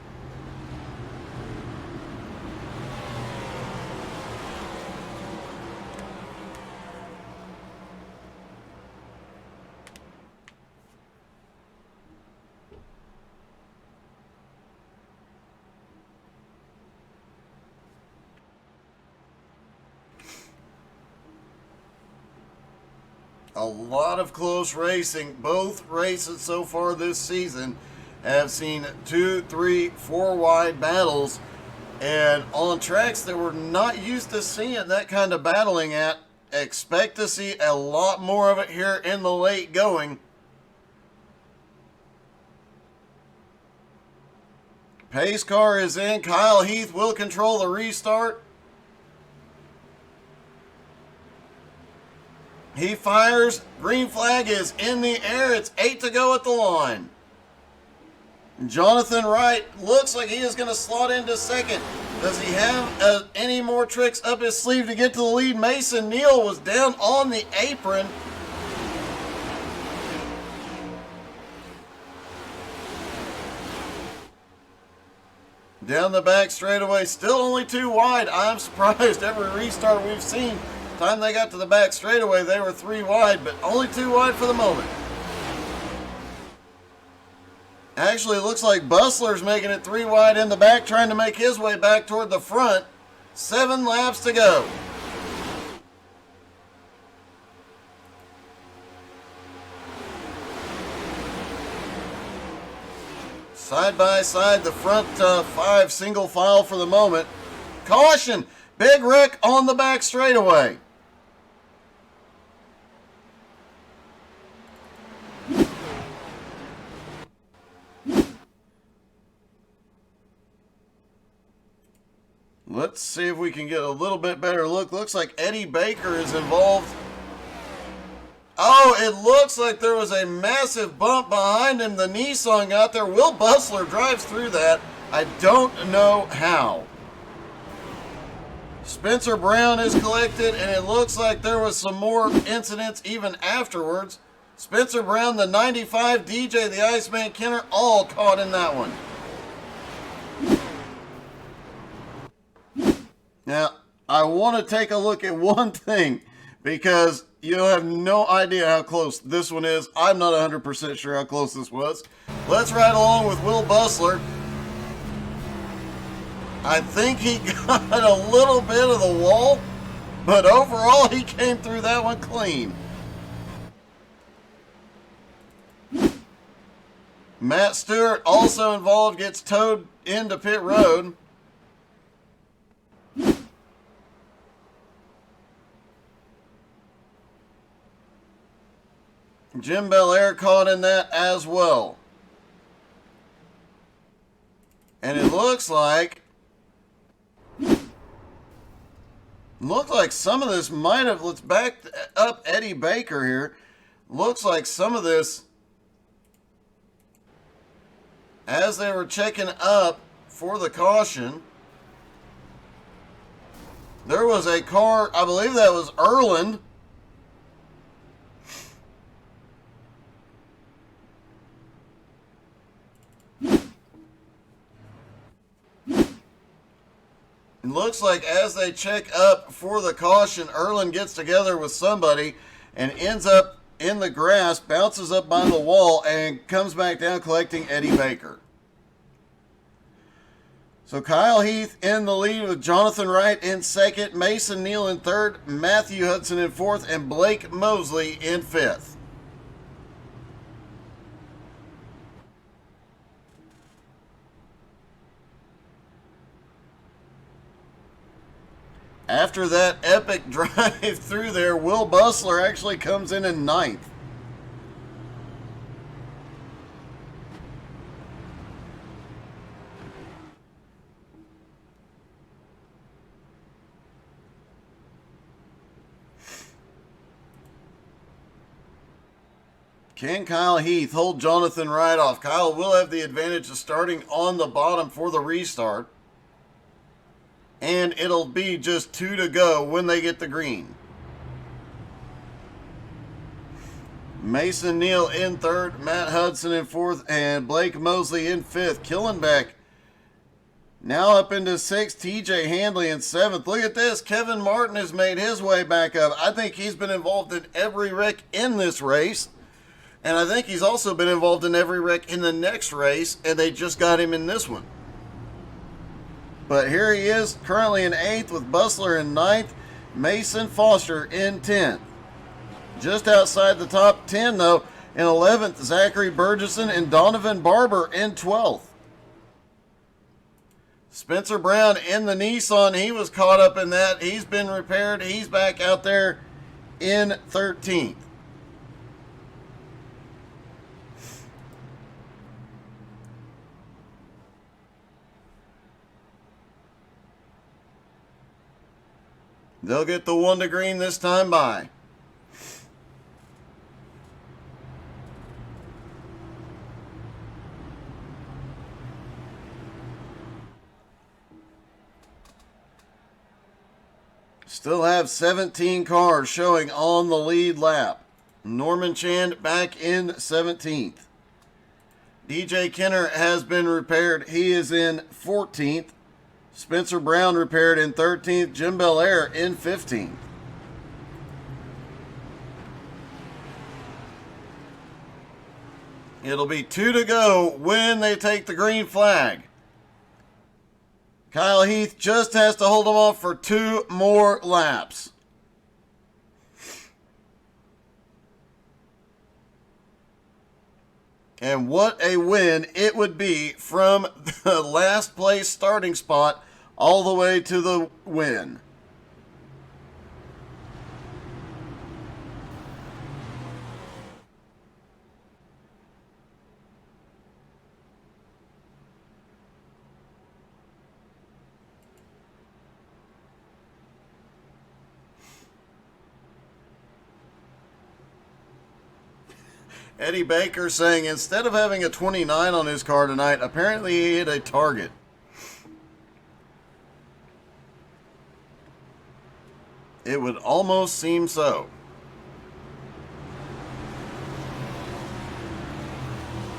A lot of close racing. Both races so far this season have seen 2, 3, 4 wide battles, and on tracks that we're not used to seeing that kind of battling at. Expect to see a lot more of it here in the late going. Pace car is in. Kyle Heath will control the restart. He fires. Green flag is in the air. It's 8 to go at the line. Jonathan Wright looks like he is going to slot into second. Does he have any more tricks up his sleeve to get to the lead? Mason Neal was down on the apron. Down the back straightaway, still only 2 wide. I'm surprised. Every restart we've seen, time they got to the back straightaway, they were 3 wide, but only 2 wide for the moment. Actually, it looks like Bustler's making it 3 wide in the back, trying to make his way back toward the front. 7 laps to go. Side by side, the front 5 single file for the moment. Caution! Big wreck on the back straightaway. Let's see if we can get a little bit better look. Looks like Eddie Baker is involved. Oh, it looks like there was a massive bump behind him. The Nissan got there. Will Bustler drives through that. I don't know how. Spencer Brown is collected, and it looks like there was some more incidents even afterwards. Spencer Brown, the 95, DJ, the Iceman Kenner, all caught in that one. Now, I want to take a look at one thing, because you have no idea how close this one is. I'm not 100% sure how close this was. Let's ride along with Will Bustler. I think he got a little bit of the wall, but overall he came through that one clean. Matt Stewart, also involved, gets towed into pit road. Jim Belair caught in that as well. And it looks like some of this might have, let's back up Eddie Baker here. Looks like some of this, as they were checking up for the caution, there was a car, I believe that was Erland. It looks like as they check up for the caution, Erland gets together with somebody and ends up in the grass, bounces up by the wall, and comes back down collecting Eddie Baker. So Kyle Heath in the lead with Jonathan Wright in second, Mason Neal in third, Matthew Hudson in fourth, and Blake Mosley in fifth. After that epic drive through there, Will Bustler actually comes in ninth. Can Kyle Heath hold Jonathan Wright off? Kyle will have the advantage of starting on the bottom for the restart. And it'll be just 2 to go when they get the green. Mason Neal in third, Matt Hudson in fourth, and Blake Mosley in fifth. Killenbeck now up into sixth, TJ Handley in seventh. Look at this, Kevin Martin has made his way back up. I think he's been involved in every wreck in this race. And I think he's also been involved in every wreck in the next race, and they just got him in this one. But here he is, currently in 8th with Bustler in 9th, Mason Foster in 10th. Just outside the top 10, though. In 11th, Zachary Burgesson and Donovan Barber in 12th. Spencer Brown in the Nissan, he was caught up in that. He's been repaired. He's back out there in 13th. They'll get the 1 to green this time by. Still have 17 cars showing on the lead lap. Norman Chand back in 17th. DJ Kenner has been repaired. He is in 14th. Spencer Brown repaired in 13th. Jim Belair in 15th. It'll be 2 to go when they take the green flag. Kyle Heath just has to hold them off for 2 more laps. And what a win it would be from the last place starting spot all the way to the win. Eddie Baker saying instead of having a 29 on his car tonight, apparently he hit a target. It would almost seem so.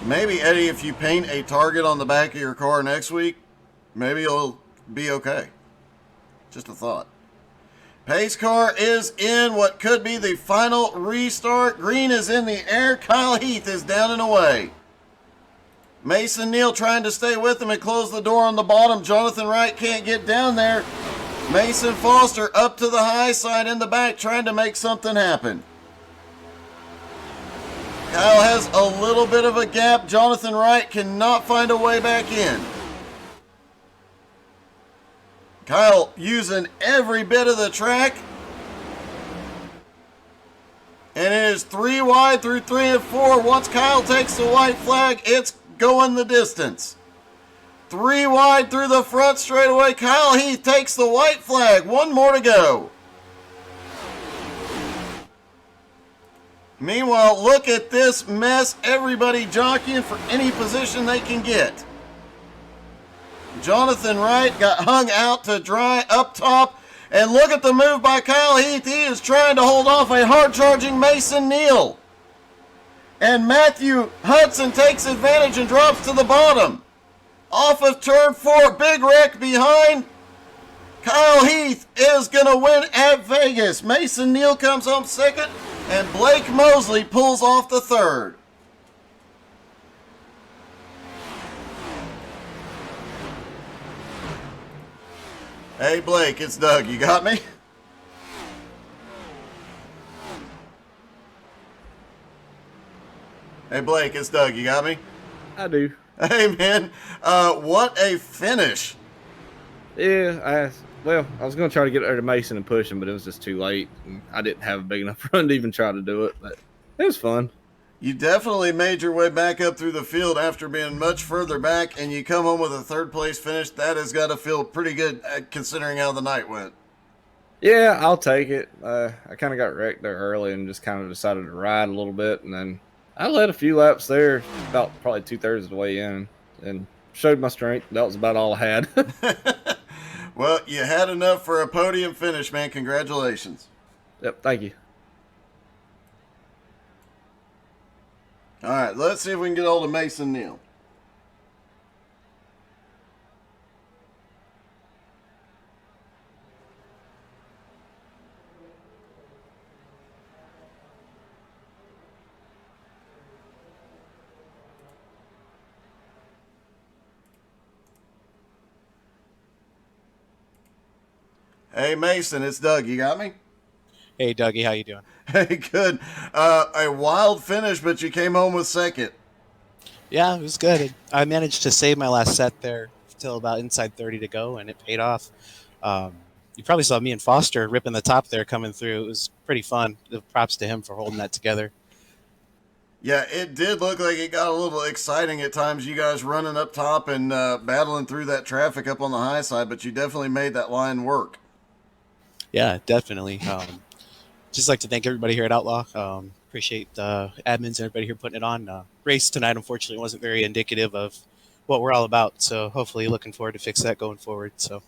Maybe, Eddie, if you paint a target on the back of your car next week, maybe it'll be okay. Just a thought. Pace car is in what could be the final restart. Green is in the air. Kyle Heath is down and away. Mason Neal trying to stay with him and close the door on the bottom. Jonathan Wright can't get down there. Mason Foster up to the high side in the back trying to make something happen. Kyle has a little bit of a gap. Jonathan Wright cannot find a way back in. Kyle using every bit of the track. And it is 3 wide through 3 and 4. Once Kyle takes the white flag, it's going the distance. 3 wide through the front straightaway. Kyle Heath takes the white flag. 1 more to go. Meanwhile, look at this mess. Everybody jockeying for any position they can get. Jonathan Wright got hung out to dry up top. And look at the move by Kyle Heath. He is trying to hold off a hard-charging Mason Neal. And Matthew Hudson takes advantage and drops to the bottom. Off of turn 4, big wreck behind. Kyle Heath is going to win at Vegas. Mason Neal comes home second, and Blake Mosley pulls off the third. Hey, Blake, it's Doug. You got me? Hey, Blake, it's Doug. You got me? I do. Hey, man. What a finish. Yeah, I was going to try to get there to Mason and push him, but it was just too late. And I didn't have a big enough run to even try to do it, but it was fun. You definitely made your way back up through the field after being much further back, and you come home with a third-place finish. That has got to feel pretty good considering how the night went. Yeah, I'll take it. I kind of got wrecked there early and just kind of decided to ride a little bit, and then I led a few laps there, about probably 2/3 of the way in, and showed my strength. That was about all I had. Well, you had enough for a podium finish, man. Congratulations. Yep, thank you. All right, let's see if we can get hold of Mason Neal. Hey, Mason, it's Doug. You got me? Hey, Dougie, how you doing? Hey, good. A wild finish, but you came home with second. Yeah, it was good. I managed to save my last set there till about inside 30 to go, and it paid off. You probably saw me and Foster ripping the top there coming through. It was pretty fun. Props to him for holding that together. Yeah, it did look like it got a little exciting at times. You guys running up top and battling through that traffic up on the high side, but you definitely made that line work. Yeah, definitely. Just like to thank everybody here at Outlaw. Appreciate the admins and everybody here putting it on. Race tonight, unfortunately, wasn't very indicative of what we're all about. So hopefully, looking forward to fix that going forward. So,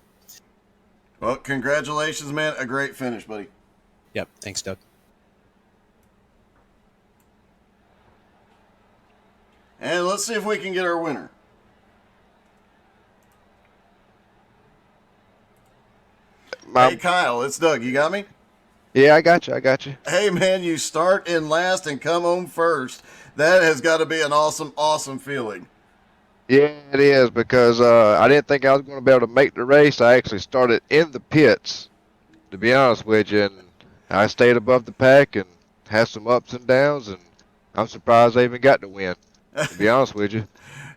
Well, congratulations, man. A great finish, buddy. yep. Thanks, Doug. And let's see if we can get our winner. Hey, Kyle, it's Doug. You got me? Yeah, I got you. I got you. Hey, man, you start in last and come home first. That has got to be an awesome, awesome feeling. Yeah, it is because I didn't think I was going to be able to make the race. I actually started in the pits, to be honest with you, and I stayed above the pack and had some ups and downs, and I'm surprised I even got to win, to be honest with you.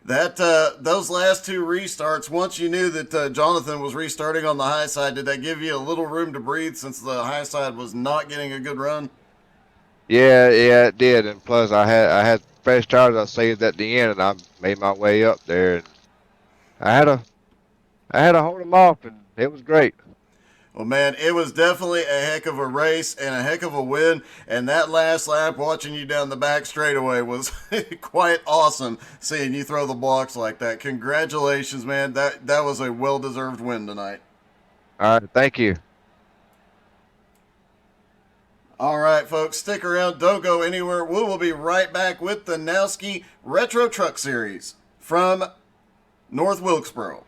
That those last two restarts, once you knew that Jonathan was restarting on the high side, did that give you a little room to breathe since the high side was not getting a good run? Yeah, it did, and plus I had fresh tires I saved at the end, and I made my way up there, and I had to hold them off, and it was great. Well, man, it was definitely a heck of a race and a heck of a win. And that last lap, watching you down the back straightaway, was quite awesome. Seeing you throw the blocks like that. Congratulations, man. That was a well-deserved win tonight. All right, thank you. All right, folks, stick around. Don't go anywhere. We will be right back with the Nowski Retro Truck Series from North Wilkesboro.